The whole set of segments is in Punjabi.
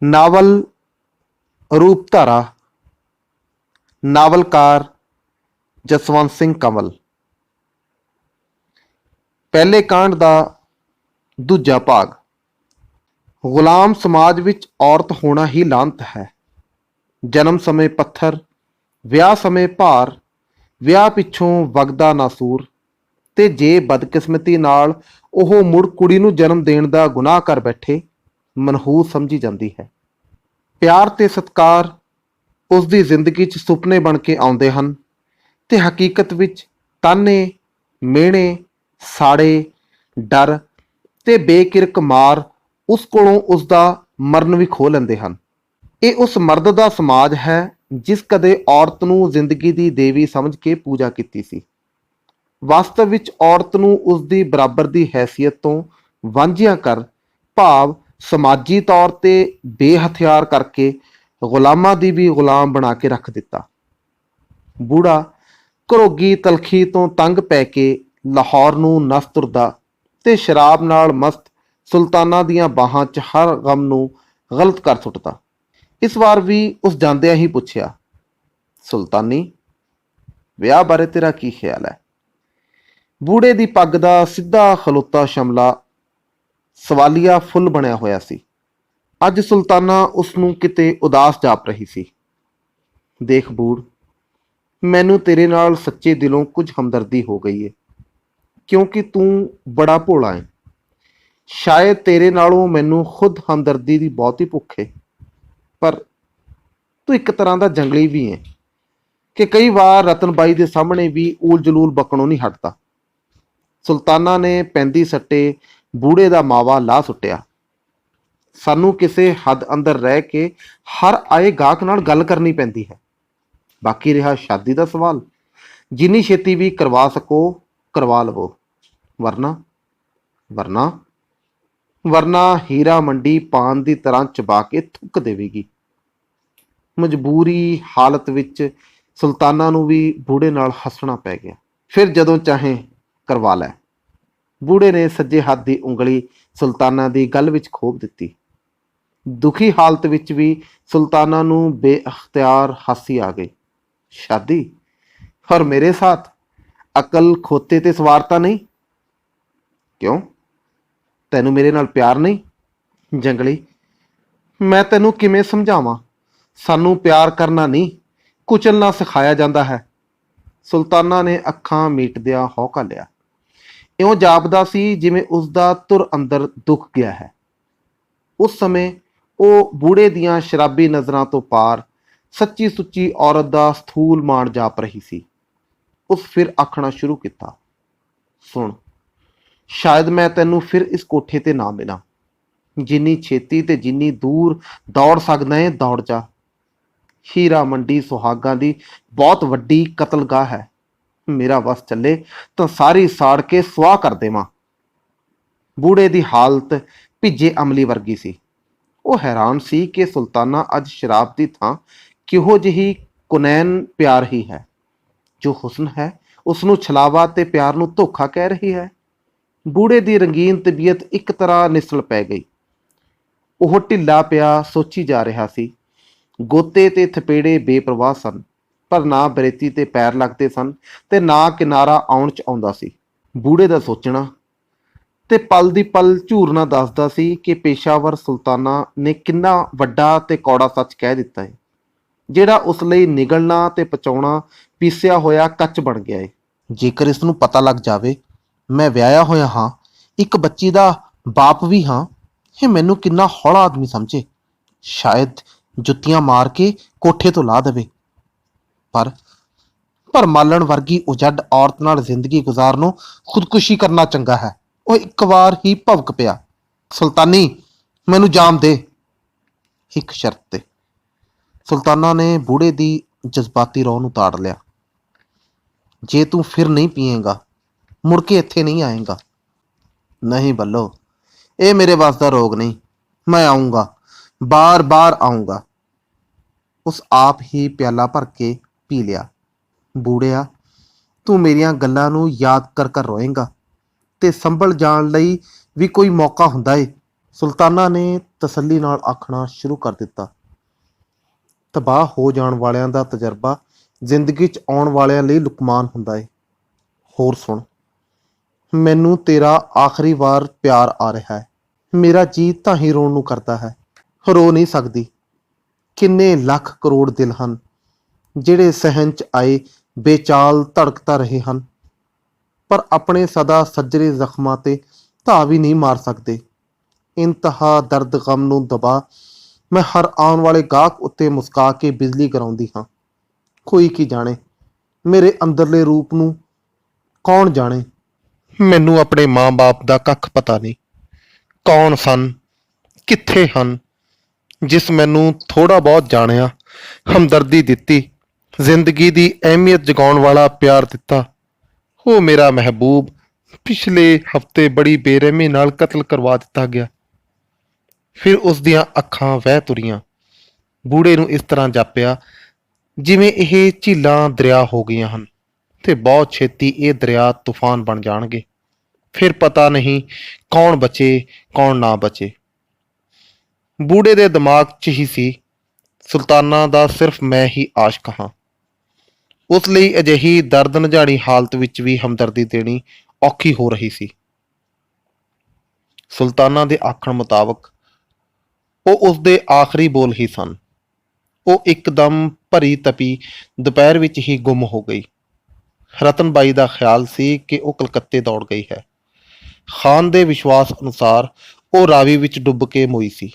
नावल रूपधारा, नावलकार जसवंत सिंह कंवल। पहले कांड का दूजा भाग। गुलाम समाज विच औरत होना ही लानत है। जन्म समय पत्थर, विआह समय भार, विआह पिछों वगदा नासूर, ते जे बदकिस्मती नाल ਉਹ ਮੁੜ ਕੁੜੀ ਨੂੰ ਜਨਮ ਦੇਣ ਦਾ ਗੁਨਾਹ ਕਰ ਬੈਠੇ, ਮਨਹੂਸ ਸਮਝੀ ਜਾਂਦੀ ਹੈ। ਪਿਆਰ ਤੇ ਸਤਿਕਾਰ ਉਸ ਦੀ ਜ਼ਿੰਦਗੀ 'ਚ ਸੁਪਨੇ ਬਣ ਕੇ ਆਉਂਦੇ ਹਨ ਤੇ ਹਕੀਕਤ ਵਿੱਚ ਤਾਨੇ, ਮਿਹਣੇ, ਸਾੜੇ, ਡਰ ਤੇ ਬੇਕਿਰਕ ਮਾਰ ਉਸ ਕੋਲੋਂ ਉਸ ਦਾ ਮਰਨ ਵੀ ਖੋਹ ਲੈਂਦੇ ਹਨ। ਇਹ ਉਸ ਮਰਦ ਦਾ ਸਮਾਜ ਹੈ ਜਿਸ ਕਦੇ ਔਰਤ ਨੂੰ ਜ਼ਿੰਦਗੀ ਦੀ ਦੇਵੀ ਸਮਝ ਕੇ ਪੂਜਾ ਕੀਤੀ ਸੀ। ਵਾਸਤਵ ਵਿੱਚ ਔਰਤ ਨੂੰ ਉਸ ਦੀ ਬਰਾਬਰ ਦੀ ਹੈਸੀਅਤ ਤੋਂ ਵਾਂਝਿਆ ਕਰ, ਭਾਵ ਸਮਾਜੀ ਤੌਰ ਤੇ ਬੇਹਥਿਆਰ ਕਰਕੇ ਗੁਲਾਮਾਂ ਦੀ ਵੀ ਗੁਲਾਮ ਬਣਾ ਕੇ ਰੱਖ ਦਿੱਤਾ। ਬੂੜਾ ਘਰੋਗੀ ਤਲਖੀ ਤੋਂ ਤੰਗ ਪੈ ਕੇ ਲਾਹੌਰ ਨੂੰ ਨਸ ਤੁਰਦਾ ਤੇ ਸ਼ਰਾਬ ਨਾਲ ਮਸਤ ਸੁਲਤਾਨਾਂ ਦੀਆਂ ਬਾਹਾਂ 'ਚ ਹਰ ਗਮ ਨੂੰ ਗਲਤ ਕਰ ਸੁੱਟਦਾ। ਇਸ ਵਾਰ ਵੀ ਉਸ ਜਾਂਦਿਆਂ ਹੀ ਪੁੱਛਿਆ, ਸੁਲਤਾਨੀ, ਵਿਆਹ ਬਾਰੇ ਤੇਰਾ ਕੀ ਖਿਆਲ ਹੈ? ਬੂੜੇ ਦੀ ਪੱਗ ਦਾ ਸਿੱਧਾ ਖਲੋਤਾ ਸ਼ਮਲਾ ਸਵਾਲੀਆ ਫੁੱਲ ਬਣਿਆ ਹੋਇਆ ਸੀ। ਅੱਜ ਸੁਲਤਾਨਾ ਉਸ ਨੂੰ ਕਿਤੇ ਉਦਾਸ ਜਾਪ ਰਹੀ ਸੀ। ਦੇਖ ਬੂੜ, ਮੈਨੂੰ ਤੇਰੇ ਨਾਲ ਸੱਚੇ ਦਿਲੋਂ ਕੁਝ ਹਮਦਰਦੀ ਹੋ ਗਈ ਹੈ, ਕਿਉਂਕਿ ਤੂੰ ਬੜਾ ਭੋਲਾ ਹੈ। ਸ਼ਾਇਦ ਤੇਰੇ ਨਾਲੋਂ ਮੈਨੂੰ ਖੁਦ ਹਮਦਰਦੀ ਦੀ ਬਹੁਤੀ ਭੁੱਖ ਹੈ, ਪਰ ਤੂੰ ਇੱਕ ਤਰ੍ਹਾਂ ਦਾ ਜੰਗਲੀ ਵੀ ਹੈ ਕਿ ਕਈ ਵਾਰ ਰਤਨ ਬਾਈ ਦੇ ਸਾਹਮਣੇ ਵੀ ਊਲ ਜਲੂਲ ਬਕਣੋਂ ਨਹੀਂ ਹਟਦਾ। ਸੁਲਤਾਨਾ ਨੇ ਪੈਂਦੀ ਸੱਟੇ ਬੂੜੇ ਦਾ ਮਾਵਾ ਲਾਹ ਸੁੱਟਿਆ। ਸਾਨੂੰ ਕਿਸੇ ਹੱਦ ਅੰਦਰ ਰਹਿ ਕੇ ਹਰ ਆਏ ਗਾਹਕ ਨਾਲ ਗੱਲ ਕਰਨੀ ਪੈਂਦੀ ਹੈ। ਬਾਕੀ ਰਿਹਾ ਸ਼ਾਦੀ ਦਾ ਸਵਾਲ, ਜਿੰਨੀ ਛੇਤੀ ਵੀ ਕਰਵਾ ਸਕੋ ਕਰਵਾ ਲਵੋ, ਵਰਨਾ ਵਰਨਾ ਵਰਨਾ ਹੀਰਾ ਮੰਡੀ ਪਾਨ ਦੀ ਤਰ੍ਹਾਂ ਚਬਾ ਕੇ ਥੁੱਕ ਦੇਵੇਗੀ। ਮਜਬੂਰੀ ਹਾਲਤ ਵਿੱਚ ਸੁਲਤਾਨਾ ਨੂੰ ਵੀ ਬੂੜੇ ਨਾਲ ਹੱਸਣਾ ਪੈ ਗਿਆ। ਫਿਰ ਜਦੋਂ ਚਾਹੇ ਕਰਵਾ ਲੈ। ਬੂੜੇ ਨੇ ਸੱਜੇ ਹੱਥ ਦੀ ਉਂਗਲੀ ਸੁਲਤਾਨਾ ਦੀ ਗਲ ਵਿੱਚ ਖੋਭ ਦਿੱਤੀ। ਦੁਖੀ ਹਾਲਤ ਵਿੱਚ ਵੀ ਸੁਲਤਾਨਾ ਨੂੰ ਬੇਅਖਤਿਆਰ ਹਾਸੀ ਆ ਗਈ। ਸ਼ਾਦੀ? ਔਰ ਮੇਰੇ ਸਾਥ? ਅਕਲ ਖੋਤੇ ਤੇ ਸਵਾਰ ਤਾਂ ਨਹੀਂ? ਕਿਉਂ, ਤੈਨੂੰ ਮੇਰੇ ਨਾਲ ਪਿਆਰ ਨਹੀਂ? ਜੰਗਲੀ, ਮੈਂ ਤੈਨੂੰ ਕਿਵੇਂ ਸਮਝਾਵਾਂ? ਸਾਨੂੰ ਪਿਆਰ ਕਰਨਾ ਨਹੀਂ, ਕੁਚਲਣਾ ਸਿਖਾਇਆ ਜਾਂਦਾ ਹੈ। ਸੁਲਤਾਨਾ ਨੇ ਅੱਖਾਂ ਮੀਟਦਿਆਂ ਹੌਕਾ ਲਿਆ। ਇਉਂ ਜਾਪਦਾ ਸੀ ਜਿਵੇਂ ਉਸ ਦਾ ਧੁਰ ਅੰਦਰ ਦੁੱਖ ਗਿਆ ਹੈ। ਉਸ ਸਮੇਂ ਉਹ ਬੂੜੇ ਦੀਆਂ ਸ਼ਰਾਬੀ ਨਜ਼ਰਾਂ ਤੋਂ ਪਾਰ ਸੱਚੀ ਸੁੱਚੀ ਔਰਤ ਦਾ ਸਥੂਲ ਮਾਣ ਜਾਪ ਰਹੀ ਸੀ। ਉਸ ਫਿਰ ਆਖਣਾ ਸ਼ੁਰੂ ਕੀਤਾ, ਸੁਣ, ਸ਼ਾਇਦ ਮੈਂ ਤੈਨੂੰ ਫਿਰ ਇਸ ਕੋਠੇ ਤੇ ਨਾ ਮਿਲਾਂ। ਜਿੰਨੀ ਛੇਤੀ ਤੇ ਜਿੰਨੀ ਦੂਰ ਦੌੜ ਸਕਦਾ ਹੈ ਦੌੜ ਜਾ। ਹੀਰਾ ਮੰਡੀ ਸੁਹਾਗਾਂ ਦੀ ਬਹੁਤ ਵੱਡੀ ਕਤਲਗਾਹ ਹੈ। ਮੇਰਾ ਵੱਸ ਚੱਲੇ ਤਾਂ ਸਾਰੀ ਸਾੜ ਕੇ ਸੁਆਹ ਕਰ ਦੇਵਾਂ। ਬੂੜੇ ਦੀ ਹਾਲਤ ਭਿੱਜੇ ਅਮਲੀ ਵਰਗੀ ਸੀ। ਉਹ ਹੈਰਾਨ ਸੀ ਕਿ ਸੁਲਤਾਨਾ ਅੱਜ ਸ਼ਰਾਬ ਦੀ ਥਾਂ ਕਿਹੋ ਜਿਹੀ ਕੁਨੈਨ ਪਿਆਰ ਹੀ ਹੈ। ਜੋ ਹੁਸਨ ਹੈ ਉਸ ਨੂੰ ਛਲਾਵਾ ਤੇ ਪਿਆਰ ਨੂੰ ਧੋਖਾ ਕਹਿ ਰਹੀ ਹੈ। ਬੂੜੇ ਦੀ ਰੰਗੀਨ ਤਬੀਅਤ ਇੱਕ ਤਰ੍ਹਾਂ ਨਿਸਲ ਪੈ ਗਈ। ਉਹ ਢਿੱਲਾ ਪਿਆ ਸੋਚੀ ਜਾ ਰਿਹਾ ਸੀ। ਗੋਤੇ ਤੇ ਥਪੇੜੇ ਬੇਪਰਵਾਹ ਸਨ, ਪਰ ਨਾ ਬਰੇਤੀ ਤੇ ਪੈਰ ਲੱਗਦੇ ਸਨ ਤੇ ਨਾ ਕਿਨਾਰਾ ਆਉਣ 'ਚ ਆਉਂਦਾ ਸੀ। ਬੂੜੇ ਦਾ ਸੋਚਣਾ ਤੇ ਪਲ ਦੀ ਪਲ ਝੂਰਨਾ ਦੱਸਦਾ ਸੀ ਕਿ ਪੇਸ਼ਾਵਰ ਸੁਲਤਾਨਾ ਨੇ ਕਿੰਨਾ ਵੱਡਾ ਤੇ ਕੌੜਾ ਸੱਚ ਕਹਿ ਦਿੱਤਾ ਹੈ, ਜਿਹੜਾ ਉਸ ਲਈ ਨਿਗਲਣਾ ਤੇ ਪਚਾਉਣਾ ਪੀਸਿਆ ਹੋਇਆ ਕੱਚ ਬਣ ਗਿਆ ਹੈ। ਜੇਕਰ ਇਸ ਨੂੰ ਪਤਾ ਲੱਗ ਜਾਵੇ ਮੈਂ ਵਿਆਹਿਆ ਹੋਇਆ ਹਾਂ, ਇੱਕ ਬੱਚੀ ਦਾ ਬਾਪ ਵੀ ਹਾਂ, ਇਹ ਮੈਨੂੰ ਕਿੰਨਾ ਹੌਲਾ ਆਦਮੀ ਸਮਝੇ, ਸ਼ਾਇਦ ਜੁੱਤੀਆਂ ਮਾਰ ਕੇ ਕੋਠੇ ਤੋਂ ਲਾ ਦੇਵੇ। ਪਰ ਮਾਲਣ ਵਰਗੀ ਉਜੜ ਔਰਤ ਨਾਲ ਜ਼ਿੰਦਗੀ ਗੁਜ਼ਾਰਨੋਂ ਖੁਦਕੁਸ਼ੀ ਕਰਨਾ ਚੰਗਾ ਹੈ। ਉਹ ਇੱਕ ਵਾਰ ਹੀ ਭਵਕ ਪਿਆ, ਸੁਲਤਾਨੀ, ਮੈਨੂੰ ਜਾਮ ਦੇ, ਇੱਕ ਸ਼ਰਤ ਤੇ। ਸੁਲਤਾਨਾ ਨੇ ਬੂੜੇ ਦੀ ਜਜ਼ਬਾਤੀ ਰੌਹ ਨੂੰ ਤਾੜ ਲਿਆ। ਜੇ ਤੂੰ ਫਿਰ ਨਹੀਂ ਪੀਏਗਾ, ਮੁੜ ਕੇ ਇੱਥੇ ਨਹੀਂ ਆਏਗਾ। ਨਹੀਂ ਬੱਲੋ, ਇਹ ਮੇਰੇ ਵੱਸ ਦਾ ਰੋਗ ਨਹੀਂ। ਮੈਂ ਆਊਂਗਾ, ਬਾਰ-ਬਾਰ ਆਊਂਗਾ। ਉਸ ਆਪ ਹੀ ਪਿਆਲਾ ਭਰ ਕੇ ਪੀ ਲਿਆ। ਬੂੜਿਆ, ਤੂੰ ਮੇਰੀਆਂ ਗੱਲਾਂ ਨੂੰ ਯਾਦ ਕਰ ਕਰ ਰੋਏਂਗਾ ਤੇ ਸੰਭਲ ਜਾਣ ਲਈ ਵੀ ਕੋਈ ਮੌਕਾ ਹੁੰਦਾ ਏ ਸੁਲਤਾਨਾ ਨੇ ਤਸੱਲੀ ਨਾਲ ਆਖਣਾ ਸ਼ੁਰੂ ਕਰ ਦਿੱਤਾ, ਤਬਾਹ ਹੋ ਜਾਣ ਵਾਲਿਆਂ ਦਾ ਤਜਰਬਾ ਜ਼ਿੰਦਗੀ 'ਚ ਆਉਣ ਵਾਲਿਆਂ ਲਈ ਲੁਕਮਾਨ ਹੁੰਦਾ ਏ। ਹੋਰ ਸੁਣ, ਮੈਨੂੰ ਤੇਰਾ ਆਖਰੀ ਵਾਰ ਪਿਆਰ ਆ ਰਿਹਾ ਹੈ। ਮੇਰਾ ਜੀ ਤਾਂ ਹੀ ਰੋਣ ਨੂੰ ਕਰਦਾ ਹੈ, ਰੋ ਨਹੀਂ ਸਕਦੀ। ਕਿੰਨੇ ਲੱਖ ਕਰੋੜ ਦਿਲ ਹਨ ਜਿਹੜੇ ਸਹਿਣ 'ਚ ਆਏ ਬੇਚਾਲ ਧੜਕਤਾ ਰਹੇ ਹਨ, ਪਰ ਆਪਣੇ ਸਦਾ ਸੱਜਰੇ ਜ਼ਖਮਾਂ ਤੇ ਧਾਹ ਵੀ ਨਹੀਂ ਮਾਰ ਸਕਦੇ। ਇੰਤਹਾ ਦਰਦ ਗਮ ਨੂੰ ਦਬਾ ਮੈਂ ਹਰ ਆਉਣ ਵਾਲੇ ਗਾਹਕ ਉੱਤੇ ਮੁਸਕਾ ਕੇ ਬਿਜਲੀ ਗਿਰਾਉਂਦੀ ਹਾਂ। ਕੋਈ ਕੀ ਜਾਣੇ ਮੇਰੇ ਅੰਦਰਲੇ ਰੂਪ ਨੂੰ, ਕੌਣ ਜਾਣੇ। ਮੈਨੂੰ ਆਪਣੇ ਮਾਂ-ਬਾਪ ਦਾ ਕੱਖ ਪਤਾ ਨਹੀਂ, ਕੌਣ ਸਨ, ਕਿੱਥੇ ਹਨ। ਜਿਸ ਮੈਨੂੰ ਥੋੜ੍ਹਾ ਬਹੁਤ ਜਾਣਿਆ, ਹਮਦਰਦੀ ਦਿੱਤੀ, ਜ਼ਿੰਦਗੀ ਦੀ ਅਹਿਮੀਅਤ ਜਗਾਉਣ ਵਾਲਾ ਪਿਆਰ ਦਿੱਤਾ, ਉਹ ਮੇਰਾ ਮਹਿਬੂਬ ਪਿਛਲੇ ਹਫ਼ਤੇ ਬੜੀ ਬੇਰਹਿਮੀ ਨਾਲ ਕਤਲ ਕਰਵਾ ਦਿੱਤਾ ਗਿਆ। ਫਿਰ ਉਸ ਦੀਆਂ ਅੱਖਾਂ ਵਹਿ ਤੁਰੀਆਂ। ਬੂੜੇ ਨੂੰ ਇਸ ਤਰ੍ਹਾਂ ਜਾਪਿਆ ਜਿਵੇਂ ਇਹ ਝੀਲਾਂ ਦਰਿਆ ਹੋ ਗਈਆਂ ਹਨ ਤੇ ਬਹੁਤ ਛੇਤੀ ਇਹ ਦਰਿਆ ਤੂਫਾਨ ਬਣ ਜਾਣਗੇ। ਫਿਰ ਪਤਾ ਨਹੀਂ ਕੌਣ ਬਚੇ ਕੌਣ ਨਾ ਬਚੇ। ਬੂੜੇ ਦੇ ਦਿਮਾਗ 'ਚ ਹੀ ਸੀ, ਸੁਲਤਾਨਾ ਦਾ ਸਿਰਫ ਮੈਂ ਹੀ ਆਸ਼ਕ ਹਾਂ। ਉਸ ਲਈ ਅਜਿਹੀ ਦਰਦ ਨਝਾੜੀ ਹਾਲਤ ਵਿੱਚ ਵੀ ਹਮਦਰਦੀ ਦੇਣੀ ਔਖੀ ਹੋ ਰਹੀ ਸੀ। ਸੁਲਤਾਨਾ ਦੇ ਆਖਣ ਮੁਤਾਬਕ ਉਹ ਉਸਦੇ ਆਖਰੀ ਬੋਲ ਹੀ ਸਨ। ਉਹ ਇੱਕਦਮ ਭਰੀ ਤਪੀ ਦੁਪਹਿਰ ਵਿੱਚ ਹੀ ਗੁੰਮ ਹੋ ਗਈ। ਰਤਨ ਬਾਈ ਦਾ ਖਿਆਲ ਸੀ ਕਿ ਉਹ ਕਲਕੱਤੇ ਦੌੜ ਗਈ ਹੈ। ਖਾਨ ਦੇ ਵਿਸ਼ਵਾਸ ਅਨੁਸਾਰ ਉਹ ਰਾਵੀ ਵਿੱਚ ਡੁੱਬ ਕੇ ਮੋਈ ਸੀ।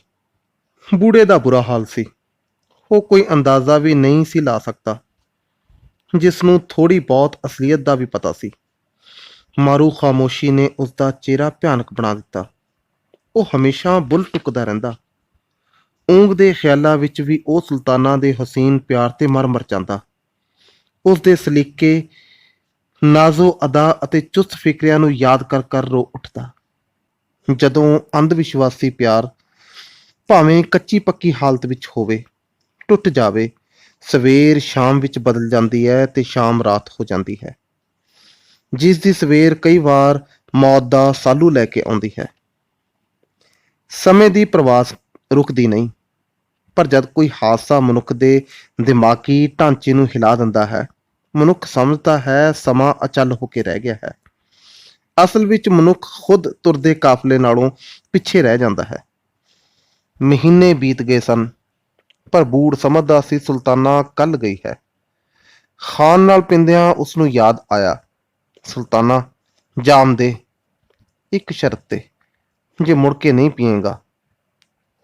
ਬੂੜੇ ਦਾ ਬੁਰਾ ਹਾਲ ਸੀ। ਉਹ ਕੋਈ ਅੰਦਾਜ਼ਾ ਵੀ ਨਹੀਂ ਸੀ ਲਾ ਸਕਦਾ, ਜਿਸ ਨੂੰ ਥੋੜ੍ਹੀ ਬਹੁਤ ਅਸਲੀਅਤ ਦਾ ਵੀ ਪਤਾ ਸੀ। ਮਾਰੂ ਖਾਮੋਸ਼ੀ ਨੇ ਉਸਦਾ ਚਿਹਰਾ ਭਿਆਨਕ ਬਣਾ ਦਿੱਤਾ। ਉਹ ਹਮੇਸ਼ਾ ਬੁੱਲ ਟੁੱਕਦਾ ਰਹਿੰਦਾ। ਊਂਘ ਦੇ ਖਿਆਲਾਂ ਵਿੱਚ ਵੀ ਉਹ ਸੁਲਤਾਨਾ ਦੇ ਹਸੀਨ ਪਿਆਰ ਤੇ ਮਰ ਜਾਂਦਾ। ਉਸ ਦੇ ਸਲੀਕੇ, ਨਾਜ਼ੋ ਅਦਾ ਅਤੇ ਚੁਸਤ ਫਿਕਰਿਆਂ ਨੂੰ ਯਾਦ ਕਰ ਕਰ ਰੋ ਉੱਠਦਾ। ਜਦੋਂ ਅੰਧ ਵਿਸ਼ਵਾਸੀ ਪਿਆਰ ਭਾਵੇਂ ਕੱਚੀ ਪੱਕੀ ਹਾਲਤ ਵਿੱਚ ਹੋਵੇ, ਟੁੱਟ ਜਾਵੇ, ਸਵੇਰ ਸ਼ਾਮ ਵਿੱਚ ਬਦਲ ਜਾਂਦੀ ਹੈ ਤੇ ਸ਼ਾਮ ਰਾਤ ਹੋ ਜਾਂਦੀ ਹੈ, ਜਿਸ ਦੀ ਸਵੇਰ ਕਈ ਵਾਰ ਮੌਤ ਦਾ ਸਾਲੂ ਲੈ ਕੇ ਆਉਂਦੀ ਹੈ। ਸਮੇਂ ਦੀ ਪ੍ਰਵਾਸ ਰੁਕਦੀ ਨਹੀਂ, ਪਰ ਜਦ ਕੋਈ ਹਾਦਸਾ ਮਨੁੱਖ ਦੇ ਦਿਮਾਗੀ ਢਾਂਚੇ ਨੂੰ ਹਿਲਾ ਦਿੰਦਾ ਹੈ, ਮਨੁੱਖ ਸਮਝਦਾ ਹੈ ਸਮਾਂ ਅਚਲ ਹੋ ਕੇ ਰਹਿ ਗਿਆ ਹੈ। ਅਸਲ ਵਿੱਚ ਮਨੁੱਖ ਖੁਦ ਤੁਰਦੇ ਕਾਫਲੇ ਨਾਲੋਂ ਪਿੱਛੇ ਰਹਿ ਜਾਂਦਾ ਹੈ। ਮਹੀਨੇ ਬੀਤ ਗਏ ਸਨ, ਪਰ ਬੂੜ ਸਮਝਦਾ ਸੀ ਸੁਲਤਾਨਾ ਕੱਲ ਗਈ ਹੈ। ਖਾਨ ਨਾਲ ਪਿੰਦਿਆਂ ਉਸਨੂੰ ਯਾਦ ਆਇਆ, ਸੁਲਤਾਨਾ ਜਾਮ ਦੇ, ਇੱਕ ਸ਼ਰਤ ਤੇ, ਜੇ ਮੁੜ ਕੇ ਨਹੀਂ ਪੀਏਗਾ।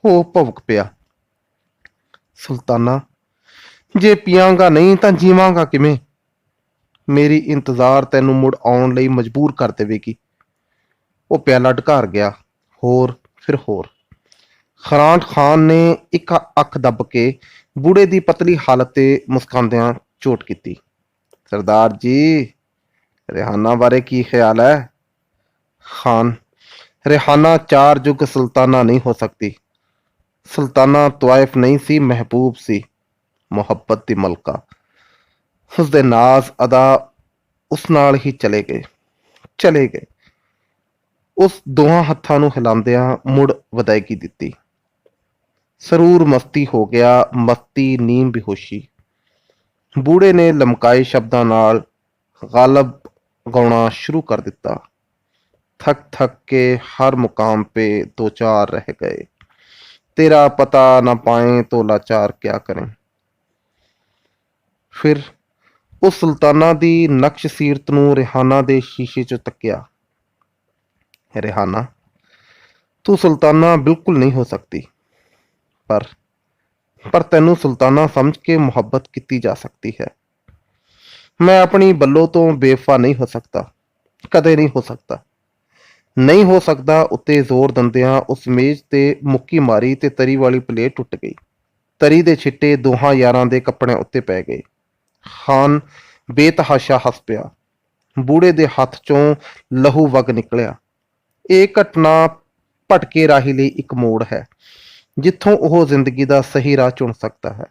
ਉਹ ਭਵਕ ਪਿਆ, ਸੁਲਤਾਨਾ ਜੇ ਪੀਆਂਗਾ ਨਹੀਂ ਤਾਂ ਜੀਵਾਂਗਾ ਕਿਵੇਂ? ਮੇਰੀ ਇੰਤਜ਼ਾਰ ਤੈਨੂੰ ਮੁੜ ਆਉਣ ਲਈ ਮਜਬੂਰ ਕਰ ਦੇਵੇਗੀ। ਉਹ ਪਿਆਲਾ ਢਕਾਰ ਗਿਆ। ਹੋਰ ਫਿਰ ਹੋਰ। ਖਰਾਂਟ ਖਾਨ ਨੇ ਇੱਕ ਅੱਖ ਦੱਬ ਕੇ ਬੂੜੇ ਦੀ ਪਤਲੀ ਹਾਲਤ ਤੇ ਮੁਸਕਾਉਂਦਿਆਂ ਚੋਟ ਕੀਤੀ। ਸਰਦਾਰ ਜੀ, ਰਿਹਾਨਾ ਬਾਰੇ ਕੀ ਖਿਆਲ ਹੈ? ਖਾਨ, ਰਿਹਾਨਾ ਚਾਰ ਯੁੱਗ ਸੁਲਤਾਨਾ ਨਹੀਂ ਹੋ ਸਕਦੀ। ਸੁਲਤਾਨਾ ਤਵਾਇਫ ਨਹੀਂ ਸੀ, ਮਹਿਬੂਬ ਸੀ, ਮੁਹੱਬਤ ਦੀ ਮਲਕਾ। ਉਸਦੇ ਨਾਜ਼ ਅਦਾ ਉਸ ਨਾਲ ਹੀ ਚਲੇ ਗਏ। ਉਸ ਦੋਹਾਂ ਹੱਥਾਂ ਨੂੰ ਹਿਲਾਉਂਦਿਆਂ ਮੁੜ ਵਿਦਾਇਗੀ ਦਿੱਤੀ। ਸਰੂਰ ਮਸਤੀ ਹੋ ਗਿਆ, ਮਸਤੀ ਨੀਮ ਬੇਹੋਸ਼ੀ। ਬੂੜੇ ਨੇ ਲਮਕਾਏ ਸ਼ਬਦਾਂ ਨਾਲ ਗਾਲਬ ਗਾਉਣਾ ਸ਼ੁਰੂ ਕਰ ਦਿੱਤਾ। थक थक के हर मुकाम पे दो चार रह गए, तेरा पता न पाए तो लाचार क्या करें। फिर उस सुल्ताना दी नक्श सीरत नूं रिहाना दे शीशे च तकिया। रिहाना, तू सुल्ताना बिल्कुल नहीं हो सकती, पर तैनू सुल्ताना समझ के मुहब्बत की जा सकती है। मैं अपनी बल्लो तो बेवफा नहीं हो सकता, कदे नहीं हो सकता। नहीं हो सकता उत्ते जोर दंदियां उस मेज ते मुक्की मारी ते तरी वाली प्लेट टुट गई। तरी दे छिट्टे दोहां यारां दे कपड़ियां उत्ते पै गए। खान बेतहाशा हस पिया। बूढ़े दे हत्थ चों लहू वग निकलिया। ਇਹ ਘਟਨਾ ਭਟਕੇ ਰਾਹੀ ਲਈ ਇੱਕ ਮੋੜ ਹੈ, ਜਿੱਥੋਂ ਉਹ ਜ਼ਿੰਦਗੀ ਦਾ ਸਹੀ ਰਾਹ ਚੁਣ ਸਕਦਾ ਹੈ।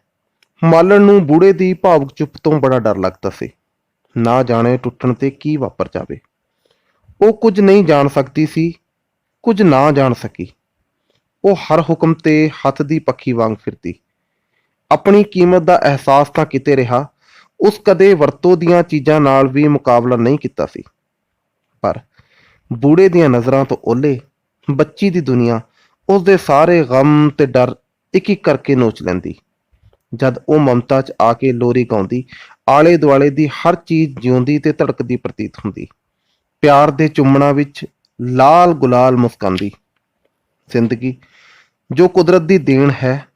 ਮਾਲਣ ਨੂੰ ਬੂੜੇ ਦੀ ਭਾਵੁਕ ਚੁੱਪ ਤੋਂ ਬੜਾ ਡਰ ਲੱਗਦਾ ਸੀ। ਨਾ ਜਾਣੇ ਟੁੱਟਣ ਤੇ ਕੀ ਵਾਪਰ ਜਾਵੇ। ਉਹ ਕੁਝ ਨਹੀਂ ਜਾਣ ਸਕਦੀ ਸੀ, ਕੁਝ ਨਾ ਜਾਣ ਸਕੀ। ਉਹ ਹਰ ਹੁਕਮ ਤੇ ਹੱਥ ਦੀ ਪੱਖੀ ਵਾਂਗ ਫਿਰਦੀ। ਆਪਣੀ ਕੀਮਤ ਦਾ ਅਹਿਸਾਸ ਤਾਂ ਕਿਤੇ ਰਿਹਾ, ਉਸ ਕਦੇ ਵਰਤੋਂ ਦੀਆਂ ਚੀਜ਼ਾਂ ਨਾਲ ਵੀ ਮੁਕਾਬਲਾ ਨਹੀਂ ਕੀਤਾ ਸੀ। ਪਰ ਬੂੜੇ ਦੀਆਂ ਨਜ਼ਰਾਂ ਤੋਂ ਓਹਲੇ ਬੱਚੀ ਦੀ ਦੁਨੀਆ ਉਸ ਦੇ ਸਾਰੇ ਗਮ ਤੇ ਡਰ ਇੱਕ ਇੱਕ ਕਰਕੇ ਨੋਚ ਲੈਂਦੀ। ਜਦ ਉਹ ਮਮਤਾ 'ਚ ਆ ਕੇ ਲੋਰੀ ਗਾਉਂਦੀ, ਆਲੇ ਦੁਆਲੇ ਦੀ ਹਰ ਚੀਜ਼ ਜਿਉਂਦੀ ਤੇ ਧੜਕਦੀ ਪ੍ਰਤੀਤ ਹੁੰਦੀ। ਪਿਆਰ ਦੇ ਚੁੰਮਣਾਂ ਵਿੱਚ ਲਾਲ ਗੁਲਾਲ ਮੁਸਕਾਉਂਦੀ। ਜ਼ਿੰਦਗੀ ਜੋ ਕੁਦਰਤ ਦੀ ਦੇਣ ਹੈ,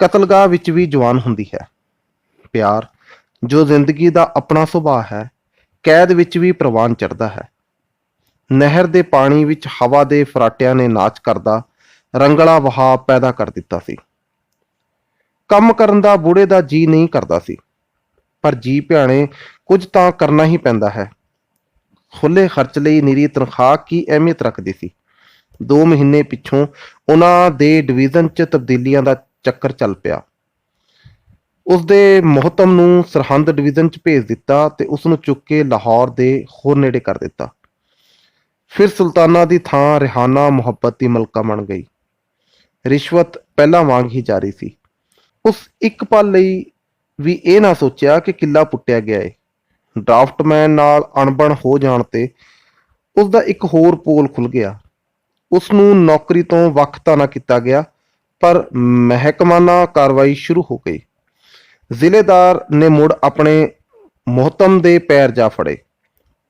ਕਤਲਗਾਹ ਵਿੱਚ ਵੀ ਜਵਾਨ ਹੁੰਦੀ ਹੈ। ਪਿਆਰ ਜੋ ਜ਼ਿੰਦਗੀ ਦਾ ਆਪਣਾ ਸੁਭਾਅ ਹੈ, ਕੈਦ ਵਿੱਚ ਵੀ ਪ੍ਰਵਾਨ ਚੜ੍ਹਦਾ ਹੈ। ਨਹਿਰ ਦੇ ਪਾਣੀ ਵਿੱਚ ਹਵਾ ਦੇ ਫਰਾਟਿਆਂ ਨੇ ਨਾਚ ਕਰਦਾ ਰੰਗਲਾ ਵਹਾਅ ਪੈਦਾ ਕਰ ਦਿੱਤਾ ਸੀ। ਕੰਮ ਕਰਨ ਦਾ ਬੂੜੇ ਦਾ ਜੀ ਨਹੀਂ ਕਰਦਾ ਸੀ, ਪਰ ਜੀ ਭਿਆਣੇ ਕੁਝ ਤਾਂ ਕਰਨਾ ਹੀ ਪੈਂਦਾ ਹੈ। ਖੁੱਲੇ ਖਰਚ ਲਈ ਨਿਰੀ ਤਨਖਾਹ ਕੀ ਅਹਿਮੀਅਤ ਰੱਖਦੀ ਸੀ। 2 ਮਹੀਨੇ ਪਿੱਛੋਂ ਉਹਨਾਂ ਦੇ ਡਿਵੀਜ਼ਨ 'ਚ ਤਬਦੀਲੀਆਂ ਦਾ ਚੱਕਰ ਚੱਲ ਪਿਆ। ਉਸਦੇ ਮੋਹਤਮ ਨੂੰ ਸਰਹੰਦ ਡਿਵੀਜ਼ਨ 'ਚ ਭੇਜ ਦਿੱਤਾ ਤੇ ਉਸ ਨੂੰ ਚੁੱਕ ਕੇ ਲਾਹੌਰ ਦੇ ਹੋਰ ਨੇੜੇ ਕਰ ਦਿੱਤਾ। ਫਿਰ ਸੁਲਤਾਨਾ ਦੀ ਥਾਂ ਰਿਹਾਨਾ ਮੁਹੱਬਤ ਦੀ ਮਲਕਾ ਬਣ ਗਈ। ਰਿਸ਼ਵਤ ਪਹਿਲਾਂ ਵਾਂਗ ਹੀ ਜਾਰੀ ਸੀ। ਉਸ ਇੱਕ ਪਲ ਲਈ ਵੀ ਇਹ ਨਾ ਸੋਚਿਆ ਕਿ ਕਿੱਲਾ ਪੁੱਟਿਆ ਗਿਆ ਏ। ਡਰਾਫਟਮੈਨ ਨਾਲ ਅਣਬਣ ਹੋ ਜਾਣ ਤੇ ਉਸ ਦਾ ਇੱਕ ਹੋਰ ਪੋਲ ਖੁੱਲ ਗਿਆ। ਉਸ ਨੂੰ ਨੌਕਰੀ ਤੋਂ ਵੱਖ ਤਾਂ ਨਾ ਕੀਤਾ ਗਿਆ, ਪਰ ਮਹਿਕਮਾਨਾ ਕਾਰਵਾਈ ਸ਼ੁਰੂ ਹੋ ਗਈ। ਜ਼ਿਲ੍ਹੇਦਾਰ ਨੇ ਮੁੜ ਆਪਣੇ ਮੋਹਤਮ ਦੇ ਪੈਰ ਜਾ ਫੜੇ।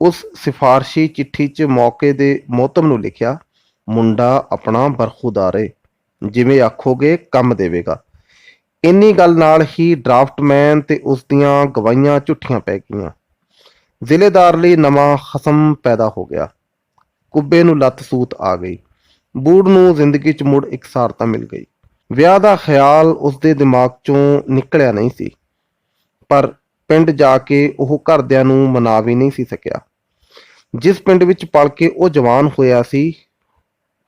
ਉਸ ਸਿਫਾਰਸ਼ੀ ਚਿੱਠੀ 'ਚ ਮੌਕੇ ਦੇ ਮੋਹਤਮ ਨੂੰ ਲਿਖਿਆ, ਮੁੰਡਾ ਆਪਣਾ ਬਰਖੁਦਾਰ ਏ, ਜਿਵੇਂ ਆਖੋਗੇ ਕੰਮ ਦੇਵੇਗਾ। ਇੰਨੀ ਗੱਲ ਨਾਲ ਹੀ ਡਰਾਫਟਮੈਨ ਤੇ ਉਸ ਦੀਆਂ ਗਵਾਹੀਆਂ ਝੂਠੀਆਂ ਪੈ ਗਈਆਂ। ਜ਼ਿਲ੍ਹੇਦਾਰ ਲਈ ਨਵਾਂ ਖਸਮ ਪੈਦਾ ਹੋ ਗਿਆ। ਕੁੱਬੇ ਨੂੰ ਲੱਤ ਸੂਤ ਆ ਗਈ। ਬੂੜ ਨੂੰ ਜ਼ਿੰਦਗੀ 'ਚ ਮੁੜ ਇਕਸਾਰਤਾ ਮਿਲ ਗਈ। ਵਿਆਹ ਦਾ ਖਿਆਲ ਉਸਦੇ ਦਿਮਾਗ 'ਚੋਂ ਨਿਕਲਿਆ ਨਹੀਂ ਸੀ, ਪਰ ਪਿੰਡ ਜਾ ਕੇ ਉਹ ਘਰਦਿਆਂ ਨੂੰ ਮਨਾ ਵੀ ਨਹੀਂ ਸੀ ਸਕਿਆ। ਜਿਸ ਪਿੰਡ ਵਿੱਚ ਪਲ ਕੇ ਉਹ ਜਵਾਨ ਹੋਇਆ ਸੀ,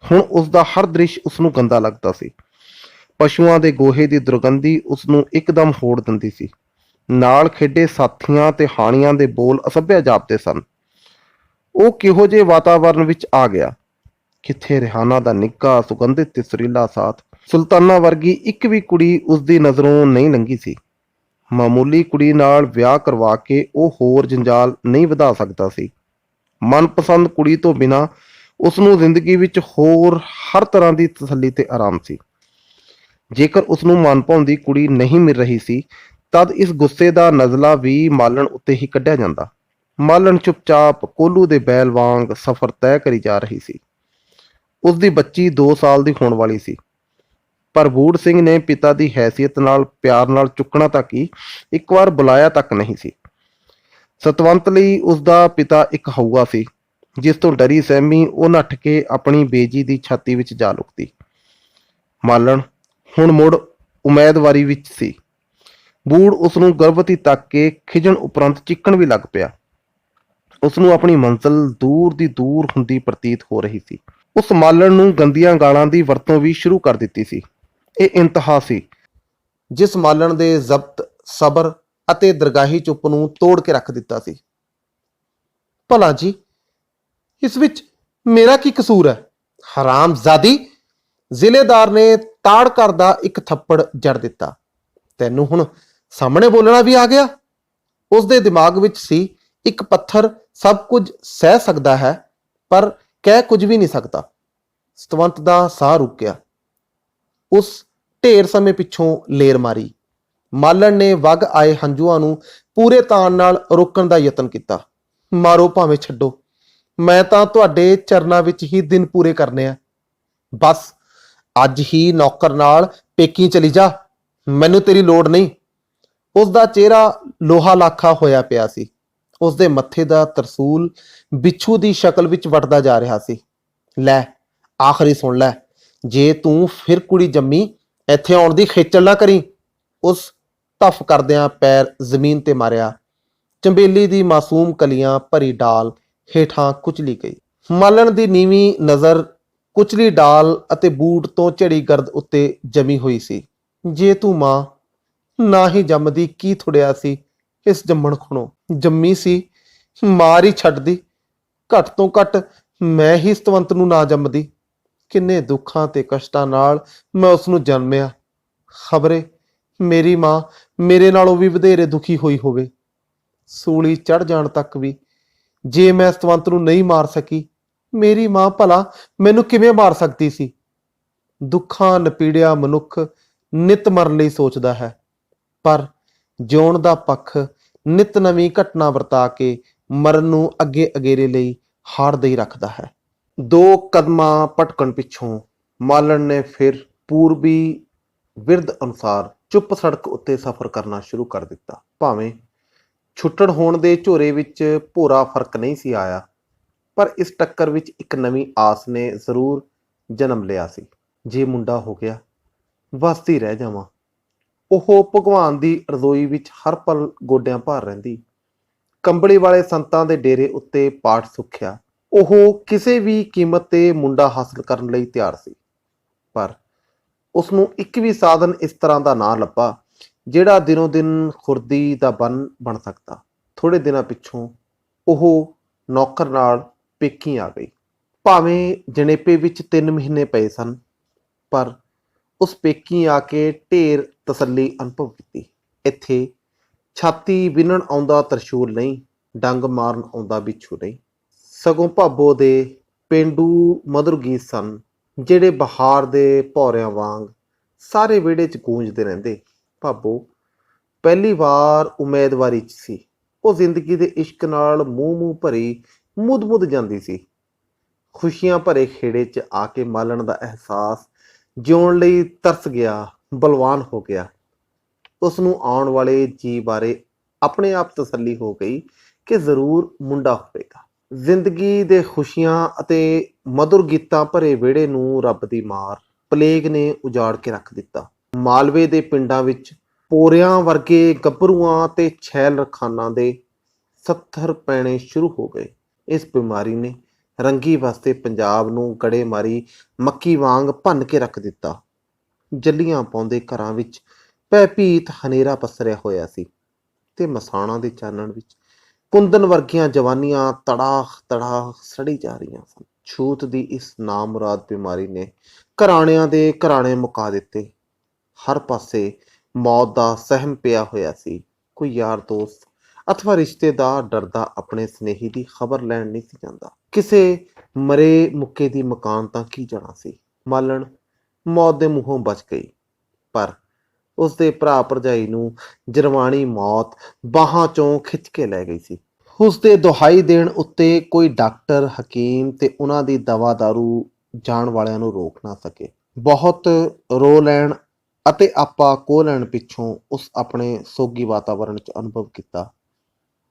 ਹੁਣ ਉਸ ਦਾ ਹਰ ਦ੍ਰਿਸ਼ ਉਸ ਨੂੰ ਗੰਦਾ ਲੱਗਦਾ ਸੀ। ਪਸ਼ੂਆਂ ਦੇ ਗੋਹੇ ਦੀ ਦੁਰਗੰਧੀ ਉਸ ਨੂੰ ਇੱਕਦਮ ਹੋੜ ਦਿੰਦੀ ਸੀ। ਨਾਲ ਖੇਡੇ ਸਾਥੀਆਂ ਤੇ ਹਾਣੀਆਂ ਦੇ ਬੋਲ ਅਸਭਿਆ ਜਾਪਦੇ ਸਨ। ਉਹ ਕਿਹੋ ਜਿਹੇ ਵਾਤਾਵਰਨ ਵਿੱਚ ਆ ਗਿਆ। ਕਿੱਥੇ ਰਿਹਾਨਾ ਦਾ ਨਿੱਘਾ ਸੁਗੰਧਿਤ ਤੇ ਸੁਰੀਲਾ ਸਾਥ। ਸੁਲਤਾਨਾ ਵਰਗੀ ਇੱਕ ਵੀ ਕੁੜੀ ਉਸ ਦੀ ਨਜ਼ਰੋਂ ਨਹੀਂ ਲੰਘੀ ਸੀ। ਮਾਮੂਲੀ ਕੁੜੀ ਨਾਲ ਵਿਆਹ ਕਰਵਾ ਕੇ ਉਹ ਹੋਰ ਜੰਜਾਲ ਨਹੀਂ ਵਧਾ ਸਕਦਾ ਸੀ। ਮਨਪਸੰਦ ਕੁੜੀ ਤੋਂ ਬਿਨਾਂ ਉਸ ਨੂੰ ਜ਼ਿੰਦਗੀ ਵਿੱਚ ਹੋਰ ਹਰ ਤਰ੍ਹਾਂ ਦੀ ਤਸੱਲੀ ਤੇ ਆਰਾਮ ਸੀ। ਜੇਕਰ ਉਸ ਨੂੰ ਮਨਭਾਉਂਦੀ ਕੁੜੀ ਨਹੀਂ ਮਿਲ ਰਹੀ ਸੀ, ਤਦ ਇਸ ਗੁੱਸੇ ਦਾ ਨਜ਼ਲਾ ਵੀ ਮਾਲਣ ਉੱਤੇ ਹੀ ਕੱਢਿਆ ਜਾਂਦਾ। ਮਾਲਣ ਚੁੱਪਚਾਪ ਕੋਹਲੂ ਦੇ ਬੈਲ ਵਾਂਗ ਸਫ਼ਰ ਤੈਅ ਕਰੀ ਜਾ ਰਹੀ ਸੀ। ਉਸ ਦੀ ਬੱਚੀ 2 ਸਾਲ ਦੀ ਹੋਣ ਵਾਲੀ ਸੀ, ਪਰ ਬੂੜ ਸਿੰਘ ਨੇ ਪਿਤਾ ਦੀ ਹੈਸੀਅਤ ਨਾਲ ਪਿਆਰ ਨਾਲ ਚੁੱਕਣਾ ਤਾਂ ਕੀ, ਇੱਕ ਵਾਰ ਬੁਲਾਇਆ ਤੱਕ ਨਹੀਂ ਸੀ। ਸਤਵੰਤ ਲਈ ਉਸ ਦਾ ਪਿਤਾ ਇੱਕ ਹਊਆ ਸੀ, ਜਿਸ ਤੋਂ ਡਰੀ ਸਹਿਮੀ ਉਹ ਨੱਠ ਕੇ ਆਪਣੀ ਬੇਜੀ ਦੀ ਛਾਤੀ ਵਿੱਚ ਜਾ ਲੁਕਦੀ। ਮਾਲਣ ਹੁਣ ਮੁੜ ਉਮੀਦਵਾਰੀ ਵਿੱਚ ਸੀ। ਬੂੜ ਉਸ ਨੂੰ ਗਰਭਵਤੀ ਤੱਕ ਕੇ ਖਿਜਣ ਉਪਰੰਤ ਚੀਕਣ ਵੀ ਲੱਗ ਪਿਆ। ਉਸ ਨੂੰ ਆਪਣੀ ਮੰਜ਼ਿਲ ਦੂਰ ਦੀ ਦੂਰ ਹੁੰਦੀ ਪ੍ਰਤੀਤ ਹੋ ਰਹੀ ਸੀ। ਉਸ ਮਾਲਣ ਨੂੰ ਗੰਦੀਆਂ ਗਾਲਾਂ ਦੀ ਵਰਤੋਂ ਵੀ ਸ਼ੁਰੂ ਕਰ ਦਿੱਤੀ ਸੀ। ਇਹ ਇੰਤਹਾ ਸੀ, ਜਿਸ ਮਾਲਣ ਦੇ ਜ਼ਬਤ, ਸਬਰ ਅਤੇ ਦਰਗਾਹੀ ਚੁੱਪ ਨੂੰ ਤੋੜ ਕੇ ਰੱਖ ਦਿੱਤਾ ਸੀ। ਭਲਾ ਜੀ, ਇਸ ਵਿੱਚ ਮੇਰਾ ਕੀ ਕਸੂਰ ਹੈ? ਹਰਾਮਜ਼ਾਦੀ! ਜ਼ਿਲ੍ਹੇਦਾਰ ਨੇ ਤਾੜ ਕਰਦਾ ਇੱਕ ਥੱਪੜ ਜੜ ਦਿੱਤਾ। ਤੈਨੂੰ ਹੁਣ ਸਾਹਮਣੇ ਬੋਲਣਾ ਵੀ ਆ ਗਿਆ? ਉਸ ਦੇ ਦਿਮਾਗ ਵਿੱਚ ਸੀ, ਇੱਕ ਪੱਥਰ ਸਭ ਕੁਝ ਸਹਿ ਸਕਦਾ ਹੈ, ਪਰ ਕਹਿ ਕੁਝ ਵੀ ਨਹੀਂ ਸਕਦਾ। ਸਤਵੰਤ ਦਾ ਸਾਹ ਰੁਕ ਗਿਆ। ਉਸ ਢੇਰ ਸਮੇਂ ਪਿੱਛੋਂ ਲੇਰ ਮਾਰੀ। ਮਾਲਣ ਨੇ ਵਗ ਆਏ ਹੰਝੂਆਂ ਨੂੰ ਪੂਰੇ ਤਾਣ ਨਾਲ ਰੋਕਣ ਦਾ ਯਤਨ ਕੀਤਾ। ਮਾਰੋ ਭਾਵੇਂ ਛੱਡੋ, ਮੈਂ ਤਾਂ ਤੁਹਾਡੇ ਚਰਨਾਂ ਵਿੱਚ ਹੀ ਦਿਨ ਪੂਰੇ ਕਰਨੇ ਆ। ਬਸ ਅੱਜ ਹੀ ਨੌਕਰ ਨਾਲ ਪੇਕੀ ਚਲੀ ਜਾ, ਮੈਨੂੰ ਤੇਰੀ ਲੋੜ ਨਹੀਂ। ਉਸ ਦਾ ਚਿਹਰਾ ਲੋਹਾ ਲਾਖਾ ਹੋਇਆ ਪਿਆ ਸੀ। ਉਸ ਦੇ ਮੱਥੇ ਦਾ ਤਰਸੂਲ ਬਿੱਛੂ ਦੀ ਸ਼ਕਲ ਵਿੱਚ ਵੱਟਦਾ ਜਾ ਰਿਹਾ ਸੀ। ਲੈ, ਆਖਰੀ ਸੁਣ ਲੈ, ਜੇ ਤੂੰ ਫਿਰ ਕੁੜੀ ਜੰਮੀ, ਇੱਥੇ ਆਉਣ ਦੀ ਖੇਚਲ ਨਾ ਕਰੀ। ਉਸ ਧੱਫ ਕਰਦਿਆਂ ਪੈਰ ਜ਼ਮੀਨ ਤੇ ਮਾਰਿਆ। ਚੰਬੇਲੀ ਦੀ ਮਾਸੂਮ ਕਲੀਆਂ ਭਰੀ ਡਾਲ ਹੇਠਾਂ ਕੁਚਲੀ ਗਈ। ਮਾਲਣ ਦੀ ਨੀਵੀਂ ਨਜ਼ਰ ਕੁਚਲੀ ਡਾਲ ਅਤੇ ਬੂਟ ਤੋਂ ਝੜੀ ਗਰਦ ਉੱਤੇ ਜਮੀ ਹੋਈ ਸੀ। ਜੇ ਤੂੰ ਮਾਂ ਨਾ ਹੀ ਜੰਮਦੀ, ਕੀ ਥੁੜਿਆ ਸੀ ਇਸ ਜੰਮਣ ਖੁਣੋਂ? ਜੰਮੀ ਸੀ, ਮਾਰ ਹੀ ਛੱਡਦੀ। ਘੱਟ ਤੋਂ ਘੱਟ ਮੈਂ ਹੀ ਸਤਵੰਤ ਨੂੰ ਨਾ ਜੰਮਦੀ। ਕਿੰਨੇ ਦੁੱਖਾਂ ਤੇ ਕਸ਼ਟਾਂ ਨਾਲ ਮੈਂ ਉਸ ਨੂੰ ਜਨਮਿਆ। ਖਬਰੇ ਮੇਰੀ ਮਾਂ ਮੇਰੇ ਨਾਲੋਂ ਵੀ ਵਧੇਰੇ ਦੁਖੀ ਹੋਈ ਹੋਵੇ। ਸੂਲੀ ਚੜ ਜਾਣ ਤੱਕ ਵੀ ਜੇ ਮੈਂ ਸਤਵੰਤ ਨੂੰ ਨਹੀਂ ਮਾਰ ਸਕੀ, ਮੇਰੀ ਮਾਂ ਭਲਾ ਮੈਨੂੰ ਕਿਵੇਂ ਮਾਰ ਸਕਦੀ ਸੀ? ਦੁੱਖਾਂ ਨਪੀੜਿਆ ਮਨੁੱਖ ਨਿਤ ਮਰਨ ਲਈ ਸੋਚਦਾ ਹੈ, ਪਰ ਜਿਉਣ ਦਾ ਪੱਖ ਨਿਤ ਨਵੀਂ ਘਟਨਾ ਵਰਤਾ ਕੇ ਮਰਨ ਨੂੰ ਅੱਗੇ ਅਗੇਰੇ ਲਈ ਹਾਰਦਾ ਹੀ ਰੱਖਦਾ ਹੈ। 2 ਕਦਮਾਂ ਭਟਕਣ ਪਿੱਛੋਂ ਮਾਲਣ ਨੇ ਫਿਰ ਪੂਰਬੀ ਬਿਰਧ ਅਨੁਸਾਰ ਚੁੱਪ ਸੜਕ ਉੱਤੇ ਸਫ਼ਰ ਕਰਨਾ ਸ਼ੁਰੂ ਕਰ ਦਿੱਤਾ। ਭਾਵੇਂ ਛੁੱਟਣ ਹੋਣ ਦੇ ਝੋਰੇ ਵਿੱਚ ਭੋਰਾ ਫਰਕ ਨਹੀਂ ਸੀ ਆਇਆ, ਪਰ ਇਸ ਟੱਕਰ ਵਿੱਚ ਇੱਕ ਨਵੀਂ ਆਸ ਨੇ ਜ਼ਰੂਰ ਜਨਮ ਲਿਆ ਸੀ। ਜੇ ਮੁੰਡਾ ਹੋ ਗਿਆ, ਵਸਦੀ ਰਹਿ ਜਾਵਾਂ। ਉਹ ਭਗਵਾਨ ਦੀ ਰਜ਼ੋਈ ਵਿੱਚ ਹਰ ਪਲ ਗੋਡਿਆਂ ਭਾਰ ਰਹਿੰਦੀ। ਕੰਬਲੀ ਵਾਲੇ ਸੰਤਾਂ ਦੇ ਡੇਰੇ ਉੱਤੇ ਪਾਠ ਸੁੱਖਿਆ। ਉਹ ਕਿਸੇ ਵੀ ਕੀਮਤ ਤੇ ਮੁੰਡਾ ਹਾਸਲ ਕਰਨ ਲਈ ਤਿਆਰ ਸੀ, ਪਰ ਉਸਨੂੰ ਇੱਕ ਵੀ ਸਾਧਨ ਇਸ ਤਰ੍ਹਾਂ ਦਾ ਨਾ ਲੱਭਾ ਜਿਹੜਾ ਦਿਨੋਂ ਦਿਨ ਖੁਰਦੀ ਦਾ ਬੰਨ ਬਣ ਸਕਦਾ। ਥੋੜੇ ਦਿਨਾਂ ਪਿੱਛੋਂ ਉਹ ਨੌਕਰ ਨਾਲ ਪੇਕੀ ਆ ਗਈ। ਭਾਵੇਂ ਜਣੇਪੇ ਵਿੱਚ 3 ਮਹੀਨੇ ਪਏ ਸਨ, ਪਰ ਉਸ ਪੇਕੀ ਆ ਕੇ ਢੇਰ ਤਸੱਲੀ ਅਨੁਭਵ ਕੀਤੀ। ਇੱਥੇ ਛਾਤੀ ਬਿੰਨਣ ਆਉਂਦਾ ਤਰਸ਼ੂਲ ਨਹੀਂ, ਡੰਗ ਮਾਰਨ ਆਉਂਦਾ ਬਿੱਛੂ ਨਹੀਂ, ਸਗੋਂ ਭਾਬੋ ਦੇ ਪੇਂਡੂ ਮਧੁਰ ਗੀਤ ਸਨ ਜਿਹੜੇ ਬਹਾਰ ਦੇ ਭੌਰਿਆਂ ਵਾਂਗ ਸਾਰੇ ਵਿਹੜੇ 'ਚ ਗੂੰਜਦੇ ਰਹਿੰਦੇ। ਭਾਬੋ ਪਹਿਲੀ ਵਾਰ ਉਮੀਦਵਾਰੀ 'ਚ ਸੀ। ਉਹ ਜ਼ਿੰਦਗੀ ਦੇ ਇਸ਼ਕ ਨਾਲ ਮੂੰਹ ਭਰੀ ਮੁੱਦ ਜਾਂਦੀ ਸੀ। ਖੁਸ਼ੀਆਂ ਭਰੇ ਖੇੜੇ 'ਚ ਆ ਕੇ ਮਾਲਣ ਦਾ ਅਹਿਸਾਸ ਜਿਉਣ ਲਈ ਤਰਸ ਗਿਆ, ਬਲਵਾਨ ਹੋ ਗਿਆ। ਉਸ ਨੂੰ ਆਉਣ ਵਾਲੇ ਜੀ ਬਾਰੇ ਆਪਣੇ ਆਪ ਤਸੱਲੀ ਹੋ ਗਈ ਕਿ ਜ਼ਰੂਰ ਮੁੰਡਾ ਹੋਵੇਗਾ। ਜ਼ਿੰਦਗੀ ਦੇ ਖੁਸ਼ੀਆਂ ਅਤੇ ਮਧੁਰ ਗੀਤਾਂ ਭਰੇ ਵਿਹੜੇ ਨੂੰ ਰੱਬ ਦੀ ਮਾਰ ਪਲੇਗ ਨੇ ਉਜਾੜ ਕੇ ਰੱਖ ਦਿੱਤਾ। ਮਾਲਵੇ ਦੇ ਪਿੰਡਾਂ ਵਿੱਚ ਪੋਰਿਆਂ ਵਰਗੇ ਗੱਭਰੂਆਂ ਤੇ छैल ਰਖਾਨਾਂ ਦੇ 70 ਪੈਣੇ ਸ਼ੁਰੂ ਹੋ ਗਏ। ਇਸ ਬਿਮਾਰੀ ਨੇ ਰੰਗੀ ਵਾਸਤੇ ਪੰਜਾਬ ਨੂੰ ਗੜੇ ਮਾਰੀ ਮੱਕੀ ਵਾਂਗ ਭੰਨ ਕੇ ਰੱਖ ਦਿੱਤਾ। ਜੱਲੀਆਂ ਪਾਉਂਦੇ ਘਰਾਂ ਵਿੱਚ ਭੈਭੀਤ ਹਨੇਰਾ ਪਸਰਿਆ ਹੋਇਆ ਸੀ ਤੇ ਮਸਾਣਾਂ ਦੇ ਚਾਨਣ ਵਿੱਚ ਕੁੰਦਨ ਵਰਗੀਆਂ ਜਵਾਨੀਆਂ ਤੜਾਖ ਸੜੀ ਜਾ ਰਹੀਆਂ ਸਨ। ਛੂਤ ਦੀ ਇਸ ਨਾਮੁਰਾਦ ਬਿਮਾਰੀ ਨੇ ਘਰਾਣਿਆਂ ਦੇ ਘਰਾਣੇ ਮੁਕਾ ਦਿੱਤੇ। ਹਰ ਪਾਸੇ ਮੌਤ ਦਾ ਸਹਿਮ ਪਿਆ ਹੋਇਆ ਸੀ। ਕੋਈ ਯਾਰ ਦੋਸਤ ਅਥਵਾ ਰਿਸ਼ਤੇਦਾਰ ਡਰਦਾ ਆਪਣੇ ਸਨੇਹੀ ਦੀ ਖਬਰ ਲੈਣ ਨਹੀਂ ਸੀ ਜਾਂਦਾ। ਕਿਸੇ ਮਰੇ ਮੁੱਕੇ ਦੀ ਮਕਾਨ ਤਾਂ ਕੀ ਜਾਣਾ ਸੀ। ਮਾਲਣ ਮੌਤ ਦੇ ਮੂੰਹੋਂ ਬਚ ਗਈ, ਪਰ ਉਸਦੇ ਭਰਾ ਭਰਜਾਈ ਨੂੰ ਜਰਵਾਣੀ ਮੌਤ ਬਾਹਾਂ ਚੋਂ ਖਿੱਚ ਕੇ ਲੈ ਗਈ ਸੀ। ਉਸਦੇ ਦੁਹਾਈ ਦੇਣ ਉੱਤੇ ਕੋਈ ਡਾਕਟਰ, ਹਕੀਮ ਤੇ ਉਹਨਾਂ ਦੀ ਦਵਾ ਦਾਰੂ ਜਾਣ ਵਾਲਿਆਂ ਨੂੰ ਰੋਕ ਨਾ ਸਕੇ। ਬਹੁਤ ਰੋ ਲੈਣ ਅਤੇ ਆਪਾ ਕੋਹ ਲੈਣ ਪਿੱਛੋਂ ਉਸ ਆਪਣੇ ਸੋਗੀ ਵਾਤਾਵਰਣ 'ਚ ਅਨੁਭਵ ਕੀਤਾ।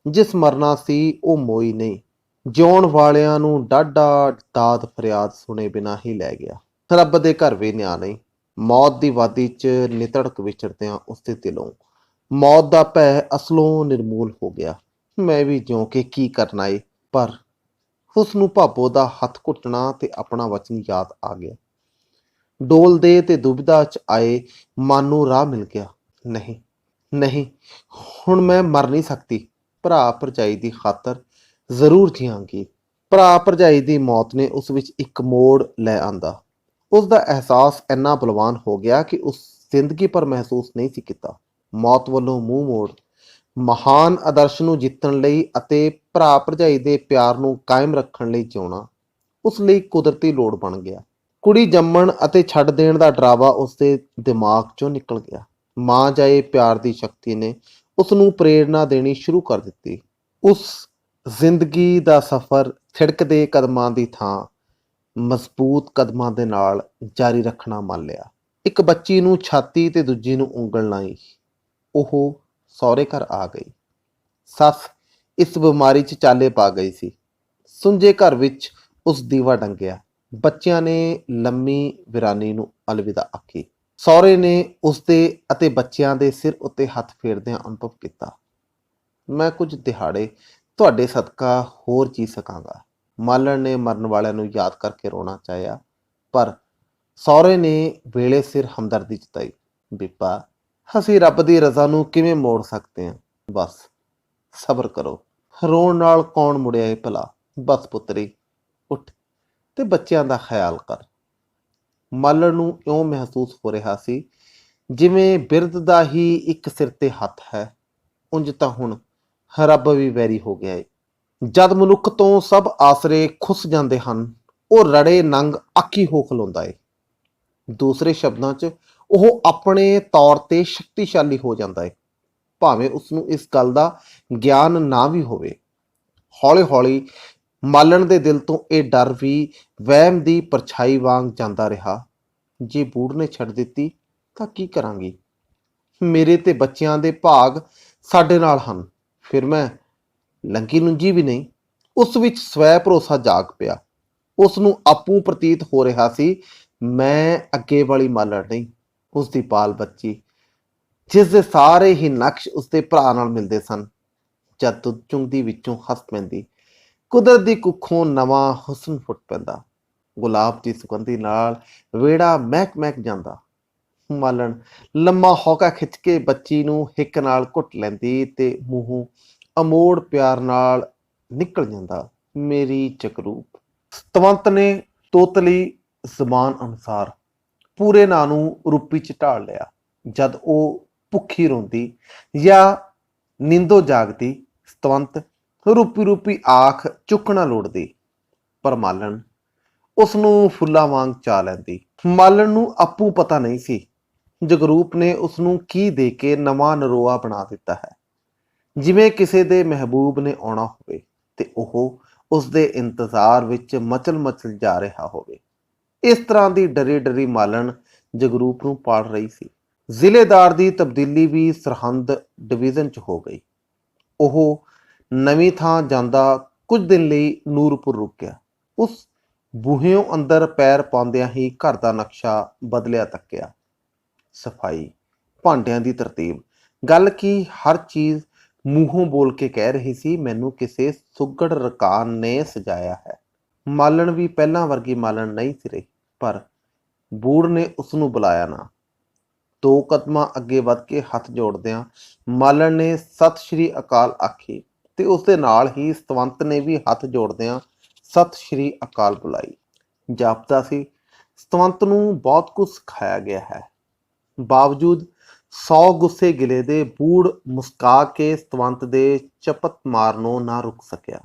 ਜਿਸ ਮਰਨਾ ਸੀ ਉਹ ਮੋਈ ਨਹੀਂ, ਜਿਉਣ ਵਾਲਿਆਂ ਨੂੰ ਡਾਢਾ ਦਾਦ ਫਰਿਆਦ ਸੁਣੇ ਬਿਨਾਂ ਹੀ ਲੈ ਗਿਆ। ਰੱਬ ਦੇ ਘਰ ਵੀ ਨਿਆਂ ਨਹੀਂ। ਮੌਤ ਦੀ ਵਾਦੀ 'ਚ ਨਿਤੜਕ ਵਿਚਰਦਿਆਂ ਉਸਦੇ ਦਿਲੋਂ ਮੌਤ ਦਾ ਭੈ ਅਸਲੋਂ ਨਿਰਮੂਲ ਹੋ ਗਿਆ। ਮੈਂ ਵੀ ਜਿਉਂ ਕੇ ਕੀ ਕਰਨਾ ਏ, ਪਰ ਉਸ ਨੂੰ ਭਾਬੋ ਦਾ ਹੱਥ ਘੁੱਟਣਾ ਤੇ ਆਪਣਾ ਵਚਨ ਯਾਦ ਆ ਗਿਆ। ਡੋਲਦੇ ਤੇ ਦੁਬਿਧਾ 'ਚ ਆਏ ਮਨ ਨੂੰ ਰਾਹ ਮਿਲ ਗਿਆ। ਨਹੀਂ, ਹੁਣ ਮੈਂ ਮਰ ਨਹੀਂ ਸਕਦੀ। ਭਰਾ ਭਰਜਾਈ ਦੀ ਖਾਤਰ ਜ਼ਰੂਰ ਜੀਵਾਂਗੀ। ਭਰਾ ਭਰਜਾਈ ਦੀ ਮੌਤ ਨੇ ਉਸ ਵਿੱਚ ਇੱਕ ਮੋੜ ਲੈ ਆਂਦਾ। ਉਸ ਦਾ ਅਹਿਸਾਸ ਇੰਨਾ ਬਲਵਾਨ ਹੋ ਗਿਆ ਕਿ ਉਸ ਜ਼ਿੰਦਗੀ ਪਰ ਮਹਿਸੂਸ ਨਹੀਂ ਸੀ ਕੀਤਾ। ਮੌਤ ਵੱਲੋਂ ਮੂੰਹ ਮੋੜ ਮਹਾਨ ਆਦਰਸ਼ ਨੂੰ ਜਿੱਤਣ ਲਈ ਅਤੇ ਭਰਾ ਭਰਜਾਈ ਦੇ ਪਿਆਰ ਨੂੰ ਕਾਇਮ ਰੱਖਣ ਲਈ ਜਿਉਣਾ ਉਸ ਲਈ ਕੁਦਰਤੀ ਲੋੜ ਬਣ ਗਿਆ। ਕੁੜੀ ਜੰਮਣ ਅਤੇ ਛੱਡ ਦੇਣ ਦਾ ਡਰਾਵਾ ਉਸਦੇ ਦਿਮਾਗ 'ਚੋਂ ਨਿਕਲ ਗਿਆ। ਮਾਂ ਜਾਏ ਪਿਆਰ ਦੀ ਸ਼ਕਤੀ ਨੇ ਉਸ ਨੂੰ ਪ੍ਰੇਰਨਾ ਦੇਣੀ ਸ਼ੁਰੂ ਕਰ ਦਿੱਤੀ। ਉਸ ਜ਼ਿੰਦਗੀ ਦਾ ਸਫ਼ਰ ਥਿੜਕਦੇ ਕਦਮਾਂ ਦੀ ਥਾਂ ਮਜ਼ਬੂਤ ਕਦਮਾਂ ਦੇ ਨਾਲ ਜਾਰੀ ਰੱਖਣਾ ਮੰਨ ਲਿਆ। ਇੱਕ ਬੱਚੀ ਨੂੰ ਛਾਤੀ ਤੇ ਦੂਜੀ ਨੂੰ ਉਂਗਲ ਲਾਈ। ਉਹ ਸਹੁਰੇ ਘਰ ਆ ਗਈ। ਸੱਸ ਇਸ ਬਿਮਾਰੀ 'ਚ ਚਾਲੇ ਪਾ ਗਈ ਸੀ। ਸੁੰਝੇ ਘਰ ਵਿੱਚ ਉਸ ਦੀਵਾ ਡੰਗਿਆ। ਬੱਚਿਆਂ ਨੇ ਲੰਮੀ ਵੀਰਾਨੀ ਨੂੰ ਅਲਵਿਦਾ ਆਖੀ। ਸਹੁਰੇ ਨੇ ਉਸਦੇ ਅਤੇ ਬੱਚਿਆਂ ਦੇ ਸਿਰ ਉੱਤੇ ਹੱਥ ਫੇਰਦਿਆਂ ਅਨੁਭਵ ਕੀਤਾ, ਮੈਂ ਕੁਝ ਦਿਹਾੜੇ ਤੁਹਾਡੇ ਸਦਕਾ ਹੋਰ ਜੀ ਸਕਾਂਗਾ। ਮਾਲਣ ਨੇ ਮਰਨ ਵਾਲਿਆਂ ਨੂੰ ਯਾਦ ਕਰਕੇ ਰੋਣਾ ਚਾਹਿਆ, ਪਰ ਸਹੁਰੇ ਨੇ ਵੇਲੇ ਸਿਰ ਹਮਦਰਦੀ ਜਤਾਈ। ਬੀਬਾ, ਅਸੀਂ ਰੱਬ ਦੀ ਰਜ਼ਾ ਨੂੰ ਕਿਵੇਂ ਮੋੜ ਸਕਦੇ ਹਾਂ? ਬਸ ਸਬਰ ਕਰੋ। ਰੋਣ ਨਾਲ ਕੌਣ ਮੁੜਿਆ ਏ ਭਲਾ? ਬਸ ਪੁੱਤਰੀ, ਉੱਠ ਤੇ ਬੱਚਿਆਂ ਦਾ ਖਿਆਲ ਕਰ। ਮਾਲਣ ਨੂੰ ਇਉਂ ਮਹਿਸੂਸ ਹੋ ਰਿਹਾ ਸੀ ਜਿਵੇਂ ਬਿਰਧ ਦਾ ਹੀ ਇੱਕ ਸਿਰ ਤੇ ਹੱਥ ਹੈ। ਉਂਝ ਤਾਂ ਹੁਣ ਰੱਬ ਵੀ ਵੈਰੀ ਹੋ ਗਿਆ ਏ। ਜਦ ਮਨੁੱਖ ਤੋਂ ਸਭ ਆਸਰੇ ਖੁੱਸ ਜਾਂਦੇ ਹਨ, ਉਹ ਰੜੇ ਨੰਗ ਆਖੀ ਹੋ ਖਲੋਂਦਾ ਏ। ਦੂਸਰੇ ਸ਼ਬਦਾਂ 'ਚ ਉਹ ਆਪਣੇ ਤੌਰ ਤੇ ਸ਼ਕਤੀਸ਼ਾਲੀ ਹੋ ਜਾਂਦਾ ਏ, ਭਾਵੇਂ ਉਸਨੂੰ ਇਸ ਗੱਲ ਦਾ ਗਿਆਨ ਨਾ ਵੀ ਹੋਵੇ। ਹੌਲੀ ਹੌਲੀ ਮਾਲਣ ਦੇ ਦਿਲ ਤੋਂ ਇਹ ਡਰ ਵੀ ਵਹਿਮ ਦੀ ਪਰਛਾਈ ਵਾਂਗ ਜਾਂਦਾ ਰਿਹਾ। ਜੇ ਬੂੜ ਨੇ ਛੱਡ ਦਿੱਤੀ ਤਾਂ ਕੀ ਕਰਾਂਗੀ? ਮੇਰੇ ਤੇ ਬੱਚਿਆਂ ਦੇ ਭਾਗ ਸਾਡੇ ਨਾਲ ਹਨ, ਫਿਰ ਮੈਂ ਲੰਗੀ ਲੁੰਜੀ ਵੀ ਨਹੀਂ। ਉਸ ਵਿੱਚ ਸਵੈ ਭਰੋਸਾ ਜਾਗ ਪਿਆ। ਉਸ ਨੂੰ ਆਪੂ ਪ੍ਰਤੀਤ ਹੋ ਰਿਹਾ ਸੀ ਮੈਂ ਅੱਗੇ ਵਾਲੀ ਮਾਲਣ ਨਹੀਂ, ਉਸ ਦੀ ਬਾਲ ਬੱਚੀ, ਜਿਸ ਦੇ ਸਾਰੇ ਹੀ ਨਕਸ਼ ਉਸਦੇ ਭਰਾ ਨਾਲ ਮਿਲਦੇ ਸਨ। ਜਦ ਦੁੱਧ ਚੁੰਗਦੀ ਵਿੱਚੋਂ ਹੱਸ ਪੈਂਦੀ, ਕੁਦਰਤ ਦੀ ਕੁੱਖੋਂ ਨਵਾਂ ਹੁਸਨ ਫੁੱਟ ਪੈਂਦਾ। ਗੁਲਾਬ ਦੀ ਸੁਗੰਧੀ ਨਾਲ ਵਿਹੜਾ ਮਹਿਕ ਮਹਿਕ ਜਾਂਦਾ। ਮਾਲਣ ਲੰਮਾ ਹੌਕਾ ਖਿੱਚ ਕੇ ਬੱਚੀ ਨੂੰ ਹਿੱਕ ਨਾਲ ਘੁੱਟ ਲੈਂਦੀ ਤੇ ਮੂੰਹੋਂ ਅਮੋੜ ਪਿਆਰ ਨਾਲ ਨਿਕਲ ਜਾਂਦਾ, ਮੇਰੀ ਚਕਰੂਪ। ਸਤਵੰਤ ਨੇ ਤੋਤਲੀ ਜ਼ਬਾਨ ਅਨੁਸਾਰ ਪੂਰੇ ਨਾਂ ਨੂੰ ਰੂਪੀ ਚ ਢਾਲ ਲਿਆ। ਜਦ ਉਹ ਭੁੱਖੀ ਰੋਂਦੀ ਜਾਂ ਨੀਂਦੋ ਜਾਗਦੀ, ਸਤਵੰਤ ਰੂਪੀ ਰੂਪੀ ਆਖ ਚੁੱਕਣਾ ਲੋੜਦੀ, ਪਰ ਮਾਲਣ ਉਸ ਨੂੰ ਫੁੱਲਾਂ ਵਾਂਗ ਚਾ ਲੈਂਦੀ। ਮਾਲਣ ਨੂੰ ਆਪੂ ਪਤਾ ਨਹੀਂ ਸੀ ਜਗਰੂਪ ਨੇ ਉਸ ਨੂੰ ਕੀ ਦੇ ਕੇ ਨਵਾਂ ਨਰੋਆ ਬਣਾ ਦਿੱਤਾ ਹੈ, ਜਿਵੇਂ ਕਿਸੇ ਦੇ ਮਹਿਬੂਬ ਨੇ ਆਉਣਾ ਹੋਵੇ ਤੇ ਉਹ ਉਸ ਦੇ ਇੰਤਜ਼ਾਰ ਵਿੱਚ ਮਚਲ ਮਚਲ ਜਾ ਰਿਹਾ ਹੋਵੇ। ਇਸ ਤਰ੍ਹਾਂ ਦੀ ਡਰੀ ਡਰੀ ਮਾਲਣ ਜਗਰੂਪ ਨੂੰ ਪਾਲ ਰਹੀ ਸੀ। ਜ਼ਿਲ੍ਹੇਦਾਰ ਦੀ ਤਬਦੀਲੀ ਵੀ ਸਰਹੰਦ ਡਿਵੀਜ਼ਨ 'ਚ ਹੋ ਗਈ। ਉਹ ਨਵੀਂ ਥਾਂ ਜਾਂਦਾ ਕੁਝ ਦਿਨ ਲਈ ਨੂਰਪੁਰ ਰੁਕਿਆ। ਉਸ ਬੂਹਿਓਂ ਅੰਦਰ ਪੈਰ ਪਾਉਂਦਿਆਂ ਹੀ ਘਰ ਦਾ ਨਕਸ਼ਾ ਬਦਲਿਆ ਤੱਕਿਆ। ਸਫਾਈ, ਭਾਂਡਿਆਂ ਦੀ ਤਰਤੀਬ, ਗੱਲ ਕੀ ਹਰ ਚੀਜ਼ ਮੂੰਹੋਂ ਬੋਲ ਕੇ ਕਹਿ ਰਹੀ ਸੀ ਮੈਨੂੰ ਕਿਸੇ ਸੁੱਘੜ ਰਕਾਨ ਨੇ ਸਜਾਇਆ ਹੈ। ਮਾਲਣ ਵੀ ਪਹਿਲਾਂ ਵਰਗੀ ਮਾਲਣ ਨਹੀਂ ਸੀ ਰਹੀ, ਪਰ ਬੂੜ ਨੇ ਉਸ ਨੂੰ ਬੁਲਾਇਆ ਨਾ। 2 ਕਦਮਾਂ ਅੱਗੇ ਵੱਧ ਕੇ ਹੱਥ ਜੋੜਦਿਆਂ ਮਾਲਣ ਨੇ ਸਤਿ ਸ਼੍ਰੀ ਅਕਾਲ ਆਖੀ ਤੇ ਉਸ ਦੇ ਨਾਲ ਹੀ ਸਤਵੰਤ ਨੇ ਵੀ ਹੱਥ ਜੋੜਦਿਆਂ ਸਤਿ ਸ਼੍ਰੀ ਅਕਾਲ ਬੁਲਾਈ। ਜਾਪਦਾ ਸੀ ਸਤਵੰਤ ਨੂੰ ਬਹੁਤ ਕੁਝ ਸਿਖਾਇਆ ਗਿਆ ਹੈ। ਬਾਵਜੂਦ 100 ਗੁੱਸੇ ਗਿਲੇ ਦੇ ਬੂੜ ਮੁਸਕਾ ਕੇ ਸਤਵੰਤ ਦੇ ਚਪਤ ਮਾਰਨੋਂ ਨਾ ਰੁਕ ਸਕਿਆ।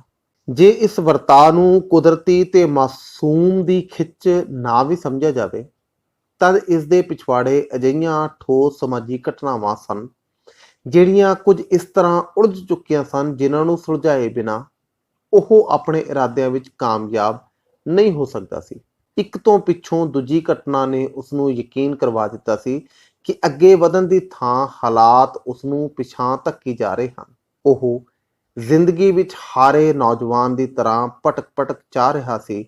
ਜੇ ਇਸ ਵਰਤਾਅ ਨੂੰ ਕੁਦਰਤੀ ਤੇ ਮਾਸੂਮ ਦੀ ਖਿੱਚ ਨਾ ਵੀ ਸਮਝਿਆ ਜਾਵੇ, ਤਦ ਇਸ ਦੇ ਪਿਛਵਾੜੇ ਅਜਿਹੀਆਂ ਠੋਸ ਸਮਾਜੀ ਘਟਨਾਵਾਂ ਸਨ ਜਿਹੜੀਆਂ ਕੁਝ ਇਸ ਤਰ੍ਹਾਂ ਉਲਝ ਚੁੱਕੀਆਂ ਸਨ ਜਿਨ੍ਹਾਂ ਨੂੰ ਸੁਲਝਾਏ ਬਿਨਾਂ ਉਹ ਆਪਣੇ ਇਰਾਦਿਆਂ ਵਿੱਚ ਕਾਮਯਾਬ ਨਹੀਂ ਹੋ ਸਕਦਾ ਸੀ। ਇੱਕ ਤੋਂ ਪਿੱਛੋਂ ਦੂਜੀ ਘਟਨਾ ਨੇ ਉਸ ਨੂੰ ਯਕੀਨ ਕਰਵਾ ਦਿੱਤਾ ਸੀ ਕਿ ਅੱਗੇ ਵਧਣ ਦੀ ਥਾਂ ਹਾਲਾਤ ਉਸ ਨੂੰ ਪਿਛਾਂਹ ਧੱਕੀ ਜਾ ਰਹੇ ਹਨ। ਉਹ ਜ਼ਿੰਦਗੀ ਵਿੱਚ ਹਾਰੇ ਨੌਜਵਾਨ ਦੀ ਤਰ੍ਹਾਂ ਭਟਕ ਭਟਕ ਚਾਹ ਰਿਹਾ ਸੀ,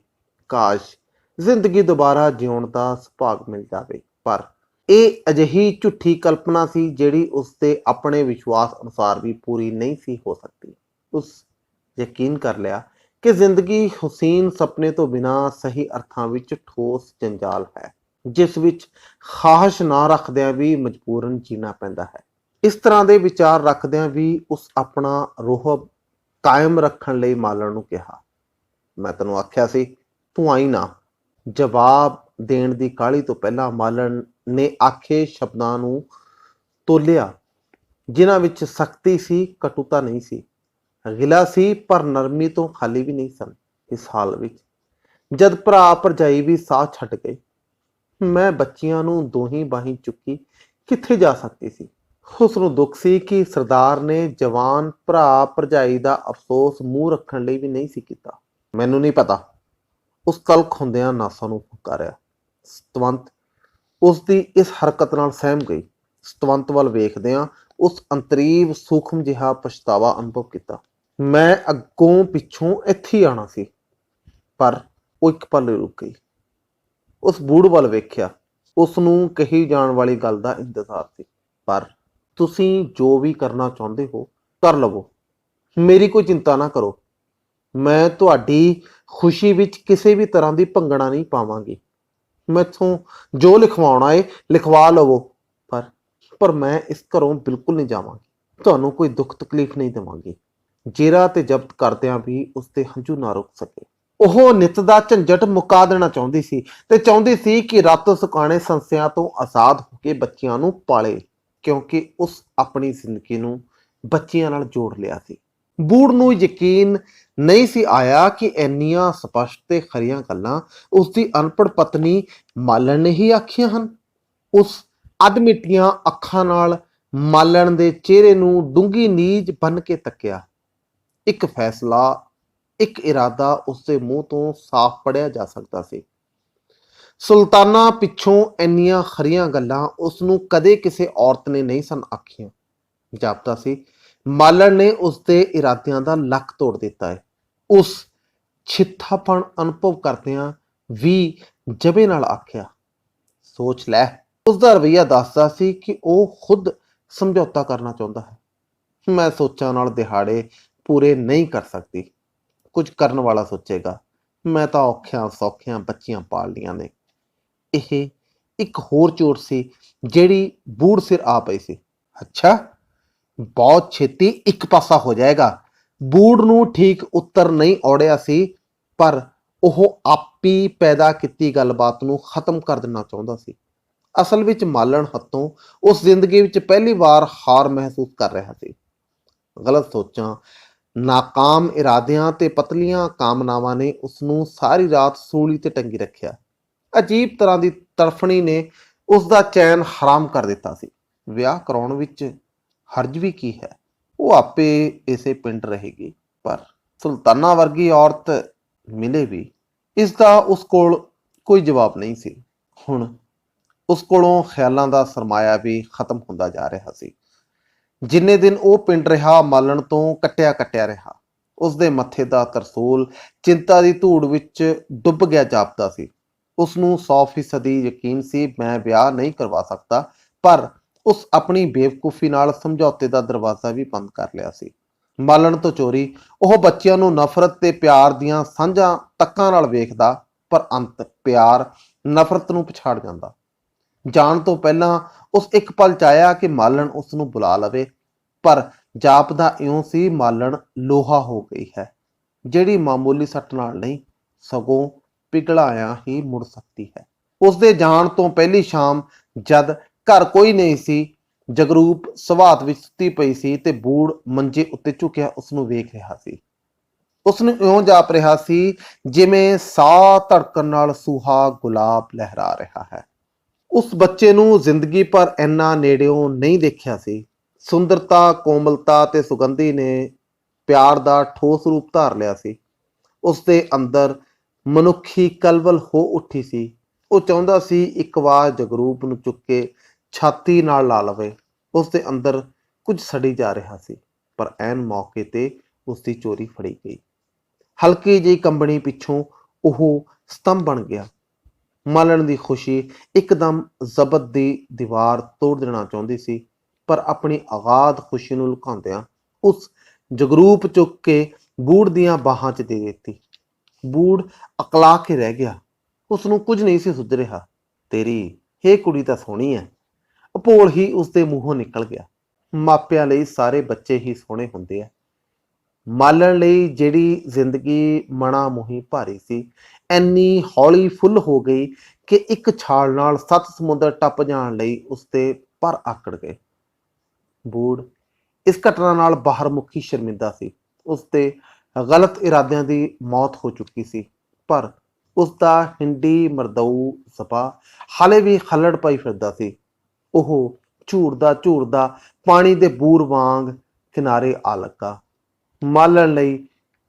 ਕਾਸ਼ ਜ਼ਿੰਦਗੀ ਦੁਬਾਰਾ ਜਿਉਣ ਦਾ ਸੁਭਾਗ ਮਿਲ ਜਾਵੇ। ਪਰ ਇਹ ਅਜਿਹੀ ਝੂਠੀ ਕਲਪਨਾ ਸੀ ਜਿਹੜੀ ਉਸ ਦੇ ਆਪਣੇ ਵਿਸ਼ਵਾਸ ਅਨੁਸਾਰ ਵੀ ਪੂਰੀ ਨਹੀਂ ਸੀ ਹੋ ਸਕਦੀ। ਉਸ ਯਕੀਨ ਕਰ ਲਿਆ ਕਿ ਜ਼ਿੰਦਗੀ ਹੁਸੀਨ ਸੁਪਨੇ ਤੋਂ ਬਿਨਾਂ ਸਹੀ ਅਰਥਾਂ ਵਿੱਚ ਠੋਸ ਜੰਜਾਲ ਹੈ, ਜਿਸ ਵਿੱਚ ਖਾਹਿਸ਼ ਨਾ ਰੱਖਦਿਆਂ ਵੀ ਮਜਬੂਰਨ ਜੀਣਾ ਪੈਂਦਾ ਹੈ। ਇਸ ਤਰ੍ਹਾਂ ਦੇ ਵਿਚਾਰ ਰੱਖਦਿਆਂ ਵੀ ਉਸ ਆਪਣਾ ਰੋਹ ਕਾਇਮ ਰੱਖਣ ਲਈ ਮਾਲਣ ਨੂੰ ਕਿਹਾ, ਮੈਂ ਤੈਨੂੰ ਆਖਿਆ ਸੀ ਤੂੰ ਆਈ ਨਾ। ਜਵਾਬ ਦੇਣ ਦੀ ਕਾਹਲੀ ਤੋਂ ਪਹਿਲਾਂ ਮਾਲਣ ਨੇ ਆਖੇ ਸ਼ਬਦਾਂ ਨੂੰ ਤੋਲਿਆ, ਜਿਨ੍ਹਾਂ ਵਿੱਚ ਸਖਤੀ ਸੀ, ਕਟੁਤਾ ਨਹੀਂ ਸੀ, ਗਿਲਾ ਸੀ ਪਰ ਨਰਮੀ ਤੋਂ ਖਾਲੀ ਵੀ ਨਹੀਂ ਸਨ। ਇਸ ਹਾਲ ਵਿੱਚ ਜਦ ਭਰਾ ਭਰਜਾਈ ਵੀ ਸਾਹ ਛੱਡ ਗਏ, ਮੈਂ ਬੱਚਿਆਂ ਨੂੰ ਦੋਹੀਂ ਬਾਹੀਂ ਚੁੱਕੀ ਕਿੱਥੇ ਜਾ ਸਕਦੀ ਸੀ। ਉਸ ਨੂੰ ਦੁੱਖ ਸੀ ਕਿ ਸਰਦਾਰ ਨੇ ਜਵਾਨ ਭਰਾ ਭਰਜਾਈ ਦਾ ਅਫਸੋਸ ਮੂੰਹ ਰੱਖਣ ਲਈ ਵੀ ਨਹੀਂ ਸੀ ਕੀਤਾ। ਮੈਨੂੰ ਨਹੀਂ ਪਤਾ, ਉਸ ਤਲਖ ਹੁੰਦਿਆਂ ਨਾਸਾਂ ਨੂੰ ਫੁਕਾਰਿਆ। ਸਤਵੰਤ ਉਸ ਦੀ ਇਸ ਹਰਕਤ ਨਾਲ ਸਹਿਮ ਗਈ। ਸਤਵੰਤ ਵੱਲ ਵੇਖਦਿਆਂ ਉਸ ਅੰਤਰੀਵ ਸੂਖਮ ਜਿਹਾ ਪਛਤਾਵਾ ਅਨੁਭਵ ਕੀਤਾ। ਮੈਂ ਅੱਗੋਂ ਪਿੱਛੋਂ ਇੱਥੇ ਹੀ ਆਉਣਾ ਸੀ। ਪਰ ਉਹ ਇੱਕ ਪਲ ਰੁਕ ਗਈ। ਉਸ ਬੂੜ ਵੱਲ ਵੇਖਿਆ। ਉਸ ਨੂੰ ਕਹੀ ਜਾਣ ਵਾਲੀ ਗੱਲ ਦਾ ਇੰਤਜ਼ਾਰ ਸੀ। ਪਰ ਤੁਸੀਂ ਜੋ ਵੀ ਕਰਨਾ ਚਾਹੁੰਦੇ ਹੋ ਕਰ ਲਵੋ, ਮੇਰੀ ਕੋਈ ਚਿੰਤਾ ਨਾ ਕਰੋ। ਮੈਂ ਤੁਹਾਡੀ ਖੁਸ਼ੀ ਵਿੱਚ ਕਿਸੇ ਵੀ ਤਰ੍ਹਾਂ ਦੀ ਭੰਗਣਾ ਨਹੀਂ ਪਾਵਾਂਗੀ। ਮੈਥੋਂ ਜੋ ਲਿਖਵਾਉਣਾ ਏ ਲਿਖਵਾ ਲਵੋ, ਪਰ ਮੈਂ ਇਸ ਘਰੋਂ ਬਿਲਕੁਲ ਨਹੀਂ ਜਾਵਾਂਗੀ। ਤੁਹਾਨੂੰ ਕੋਈ ਦੁੱਖ ਤਕਲੀਫ ਨਹੀਂ ਦੇਵਾਂਗੀ। ਜੇਰਾ ਤੇ ਜ਼ਬਤ ਕਰਦਿਆਂ ਵੀ ਉਸਦੇ ਹੰਝੂ ਨਾ ਰੁਕ ਸਕੇ। ਉਹ ਨਿੱਤ ਦਾ ਝੰਜਟ ਮੁਕਾ ਦੇਣਾ ਚਾਹੁੰਦੀ ਸੀ ਤੇ ਚਾਹੁੰਦੀ ਸੀ ਕਿ ਰਾਤੋਂ ਸੁਕਾਣੇ ਸੰਸਿਆਂ ਤੋਂ ਆਜ਼ਾਦ ਹੋ ਕੇ ਬੱਚਿਆਂ ਨੂੰ ਪਾਲੇ, ਕਿਉਂਕਿ ਉਸ ਆਪਣੀ ਜ਼ਿੰਦਗੀ ਨੂੰ ਬੱਚਿਆਂ ਨਾਲ ਜੋੜ ਲਿਆ ਸੀ। ਬੂੜ ਨੂੰ ਯਕੀਨ ਨਹੀਂ ਸੀ ਆਇਆ ਕਿ ਇੰਨੀਆਂ ਸਪਸ਼ਟ ਤੇ ਖਰੀਆਂ ਗੱਲਾਂ ਉਸਦੀ ਅਨਪੜ੍ਹ ਪਤਨੀ ਮਾਲਣ ਨੇ ਹੀ ਆਖੀਆਂ ਹਨ। ਉਸ ਅਧਮਿੱਟੀਆਂ ਅੱਖਾਂ ਨਾਲ ਮਾਲਣ ਦੇ ਚਿਹਰੇ ਨੂੰ ਡੂੰਘੀ ਨੀਝ ਬੰਨ ਕੇ ਤੱਕਿਆ। ਇੱਕ ਫੈਸਲਾ, ਇੱਕ ਇਰਾਦਾ ਉਸਦੇ ਮੂੰਹ ਤੋਂ ਸਾਫ਼ ਪੜਿਆ ਜਾ ਸਕਦਾ ਸੀ। ਸੁਲਤਾਨਾ ਪਿੱਛੋਂ ਇੰਨੀਆਂ ਖਰੀਆਂ ਗੱਲਾਂ ਉਸਨੂੰ ਕਦੇ ਕਿਸੇ ਔਰਤ ਨੇ ਨਹੀਂ ਸਨ ਆਖੀਆਂ। ਜਾਪਦਾ ਸੀ ਮਾਲਣ ਨੇ ਉਸਦੇ ਇਰਾਦਿਆਂ ਦਾ ਲੱਕ ਤੋੜ ਦਿੱਤਾ ਹੈ। ਉਸ ਛਿੱਥਾਪਣ ਅਨੁਭਵ ਕਰਦਿਆਂ ਵੀ ਜਬੇ ਨਾਲ ਆਖਿਆ, ਸੋਚ ਲੈ। ਉਸਦਾ ਰਵੱਈਆ ਦੱਸਦਾ ਸੀ ਕਿ ਉਹ ਖੁਦ ਸਮਝੌਤਾ ਕਰਨਾ ਚਾਹੁੰਦਾ ਹੈ। ਮੈਂ ਸੋਚਾਂ ਨਾਲ ਦਿਹਾੜੇ ਪੂਰੇ ਨਹੀਂ ਕਰ ਸਕਦੀ, ਕੁਝ ਕਰਨ ਵਾਲਾ ਸੋਚੇਗਾ। ਮੈਂ ਤਾਂ ਔਖਿਆਂ ਸੌਖਿਆਂ ਬੱਚੀਆਂ ਪਾਲ ਲੀਆਂ ਨੇ। ਇਹ ਇੱਕ ਹੋਰ ਚੋਟ ਸੀ ਜਿਹੜੀ ਬੂੜ ਸਿਰ ਆ ਪਈ ਸੀ। ਅੱਛਾ, ਬਹੁਤ ਛੇਤੀ ਇੱਕ ਪਾਸਾ ਹੋ ਜਾਏਗਾ। ਬੂੜ ਨੂੰ ਠੀਕ ਉੱਤਰ ਨਹੀਂ ਔੜਿਆ ਸੀ, ਪਰ ਉਹ ਆਪੀ ਪੈਦਾ ਕੀਤੀ ਗੱਲਬਾਤ ਨੂੰ ਖਤਮ ਕਰ ਦੇਣਾ ਚਾਹੁੰਦਾ ਸੀ। ਅਸਲ ਵਿੱਚ ਮਾਲਣ ਹੱਥੋਂ ਉਸ ਜ਼ਿੰਦਗੀ ਵਿੱਚ ਪਹਿਲੀ ਵਾਰ ਹਾਰ ਮਹਿਸੂਸ ਕਰ ਰਿਹਾ ਸੀ। ਗਲਤ ਸੋਚਾਂ, ਨਾਕਾਮ ਇਰਾਦਿਆਂ ਤੇ ਪਤਲੀਆਂ ਕਾਮਨਾਵਾਂ ਨੇ ਉਸਨੂੰ ਸਾਰੀ ਰਾਤ ਸੂਲੀ ਤੇ ਟੰਗੀ ਰੱਖਿਆ। ਅਜੀਬ ਤਰ੍ਹਾਂ ਦੀ ਤੜਫਣੀ ਨੇ ਉਸਦਾ ਚੈਨ ਹਰਾਮ ਕਰ ਦਿੱਤਾ ਸੀ। ਵਿਆਹ ਕਰਾਉਣ ਵਿੱਚ ਹਰਜ ਵੀ ਕੀ ਹੈ, ਉਹ ਆਪੇ ਇਸੇ ਪਿੰਡ ਰਹੇਗੀ। ਪਰ ਸੁਲਤਾਨਾ ਵਰਗੀ ਔਰਤ ਮਿਲੇ ਵੀ, ਇਸ ਦਾ ਉਸ ਕੋਲ ਕੋਈ ਜਵਾਬ ਨਹੀਂ ਸੀ। ਹੁਣ ਉਸ ਕੋਲੋਂ ਖਿਆਲਾਂ ਦਾ ਸਰਮਾਇਆ ਵੀ ਖਤਮ ਹੁੰਦਾ ਜਾ ਰਿਹਾ ਸੀ। ਜਿੰਨੇ ਦਿਨ ਉਹ ਪਿੰਡ ਰਿਹਾ, ਮਾਲਣ ਤੋਂ ਕੱਟਿਆ ਰਿਹਾ। ਉਸਦੇ ਮੱਥੇ ਦਾ ਤਰਸੂਲ ਚਿੰਤਾ ਦੀ ਧੂੜ ਵਿੱਚ ਡੁੱਬ ਗਿਆ ਜਾਪਦਾ ਸੀ। ਉਸਨੂੰ 100% ਯਕੀਨ ਸੀ ਮੈਂ ਵਿਆਹ ਨਹੀਂ ਕਰਵਾ ਸਕਦਾ, ਪਰ ਉਸ ਆਪਣੀ ਬੇਵਕੂਫੀ ਨਾਲ ਸਮਝੌਤੇ ਦਾ ਦਰਵਾਜ਼ਾ ਵੀ ਬੰਦ ਕਰ ਲਿਆ ਸੀ। ਮਾਲਣ ਤੋਂ ਚੋਰੀ ਉਹ ਬੱਚਿਆਂ ਨੂੰ ਨਫ਼ਰਤ ਤੇ ਪਿਆਰ ਦੀਆਂ ਸਾਂਝਾਂ ਤੱਕਾਂ ਨਾਲ ਵੇਖਦਾ, ਪਰ ਅੰਤ ਪਿਆਰ ਨਫ਼ਰਤ ਨੂੰ ਪਛਾੜ ਜਾਂਦਾ। ਜਾਣ ਤੋਂ ਪਹਿਲਾਂ ਉਸ ਇੱਕ ਪਲ ਚਾਹਿਆ ਕਿ ਮਾਲਣ ਉਸ ਨੂੰ ਬੁਲਾ ਲਵੇ, ਪਰ ਜਾਪਦਾ ਇਉਂ ਸੀ ਮਾਲਣ ਲੋਹਾ ਹੋ ਗਈ ਹੈ, ਜਿਹੜੀ ਮਾਮੂਲੀ ਸੱਟ ਨਾਲ ਨਹੀਂ ਸਗੋਂ ਪਿਘਲਾਇਆ ਹੀ ਮੁੜ ਸਕਦੀ ਹੈ। ਉਸਦੇ ਜਾਣ ਤੋਂ ਪਹਿਲੀ ਸ਼ਾਮ ਜਦ ਘਰ ਕੋਈ ਨਹੀਂ ਸੀ, ਜਗਰੂਪ ਸਵਾਤ ਵਿੱਚ ਸੁੱਤੀ ਪਈ ਸੀ ਤੇ ਬੂੜ ਮੰਜੇ ਉੱਤੇ ਝੁਕਿਆ ਉਸਨੂੰ ਵੇਖ ਰਿਹਾ ਸੀ। ਉਸਨੂੰ ਇਉਂ ਜਾਪ ਰਿਹਾ ਸੀ ਜਿਵੇਂ ਸਾਹ ਧੜਕਣ ਨਾਲ ਸੂਹਾ ਗੁਲਾਬ ਲਹਿਰਾ ਰਿਹਾ ਹੈ। ਉਸ ਬੱਚੇ ਨੂੰ ਜ਼ਿੰਦਗੀ ਭਰ ਇੰਨਾ ਨੇੜਿਓਂ ਨਹੀਂ ਦੇਖਿਆ ਸੀ। ਸੁੰਦਰਤਾ, ਕੋਮਲਤਾ ਤੇ ਸੁਗੰਧੀ ਨੇ ਪਿਆਰ ਦਾ ਠੋਸ ਰੂਪ ਧਾਰ ਲਿਆ ਸੀ। ਉਸਦੇ ਅੰਦਰ ਮਨੁੱਖੀ ਕਲਵਲ ਹੋ ਉੱਠੀ ਸੀ। ਉਹ ਚਾਹੁੰਦਾ ਸੀ ਇੱਕ ਵਾਰ ਜਗਰੂਪ ਨੂੰ ਚੁੱਕ ਕੇ ਛਾਤੀ ਨਾਲ ਲਾ ਲਵੇ। ਉਸਦੇ ਅੰਦਰ ਕੁਝ ਸੜੀ ਜਾ ਰਿਹਾ ਸੀ, ਪਰ ਐਨ ਮੌਕੇ ਤੇ ਉਸਦੀ ਚੋਰੀ ਫੜੀ ਗਈ। ਹਲਕੀ ਜਿਹੀ ਕੰਬਣੀ ਪਿੱਛੋਂ ਉਹ ਸਤੰਭ ਬਣ ਗਿਆ। ਮਾਲਣ ਦੀ ਖੁਸ਼ੀ ਇੱਕਦਮ ਜ਼ਬਤ ਦੀ ਦੀਵਾਰ ਤੋੜ ਦੇਣਾ ਚਾਹੁੰਦੀ ਸੀ, ਪਰ ਆਪਣੀ ਅਗਾਧ ਖੁਸ਼ੀ ਨੂੰ ਲੁਕਾਉਂਦਿਆਂ ਉਸ ਜਗਰੂਪ ਚੁੱਕ ਕੇ ਬੂੜ ਦੀਆਂ ਬਾਹਾਂ 'ਚ ਦੇ ਦਿੱਤੀ। ਬੂੜ ਅਕਲਾ ਕੇ ਰਹਿ ਗਿਆ। ਉਸਨੂੰ ਕੁਝ ਨਹੀਂ ਸੀ ਸੁੱਝ ਰਿਹਾ। ਤੇਰੀ ਇਹ ਕੁੜੀ ਤਾਂ ਸੋਹਣੀ ਹੈ, ਅਭੋਲ ਹੀ ਉਸਦੇ ਮੂੰਹੋਂ ਨਿਕਲ ਗਿਆ। ਮਾਪਿਆਂ ਲਈ ਸਾਰੇ ਬੱਚੇ ਹੀ ਸੋਹਣੇ ਹੁੰਦੇ ਆ। ਮਾਲਣ ਲਈ ਜਿਹੜੀ ਜ਼ਿੰਦਗੀ ਮਣਾ ਮੁਹੀ ਭਾਰੀ ਸੀ, ਐਨੀ ਹੌਲੀ ਫੁੱਲ ਹੋ ਗਈ ਕਿ ਇੱਕ ਛਾਲ ਨਾਲ 7 ਸਮੁੰਦਰ ਟੱਪ ਜਾਣ ਲਈ ਉਸਦੇ ਪਰ ਆਕੜ ਗਏ। ਬੂੜ ਇਸ ਘਟਨਾ ਨਾਲ ਬਾਹਰ ਮੁਖੀ ਸ਼ਰਮਿੰਦਾ ਸੀ। ਉਸਦੇ ਗਲਤ ਇਰਾਦਿਆਂ ਦੀ ਮੌਤ ਹੋ ਚੁੱਕੀ ਸੀ, ਪਰ ਉਸਦਾ ਹਿੰਡੀ ਮਰਦਊ ਜ਼ਬਾ ਹਾਲੇ ਵੀ ਖੱਲੜ ਪਾਈ ਫਿਰਦਾ ਸੀ। ਉਹ ਝੂਰਦਾ ਪਾਣੀ ਦੇ ਬੂਰ ਵਾਂਗ ਕਿਨਾਰੇ ਆ ਲੱਗਾ। ਮਾਲਣ ਲਈ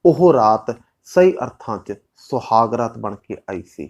ਉਹ ਰਾਤ ਸਹੀ ਅਰਥਾਂ 'ਚ ਸੁਹਾਗ ਰਾਤ ਬਣ ਕੇ ਆਈ ਸੀ।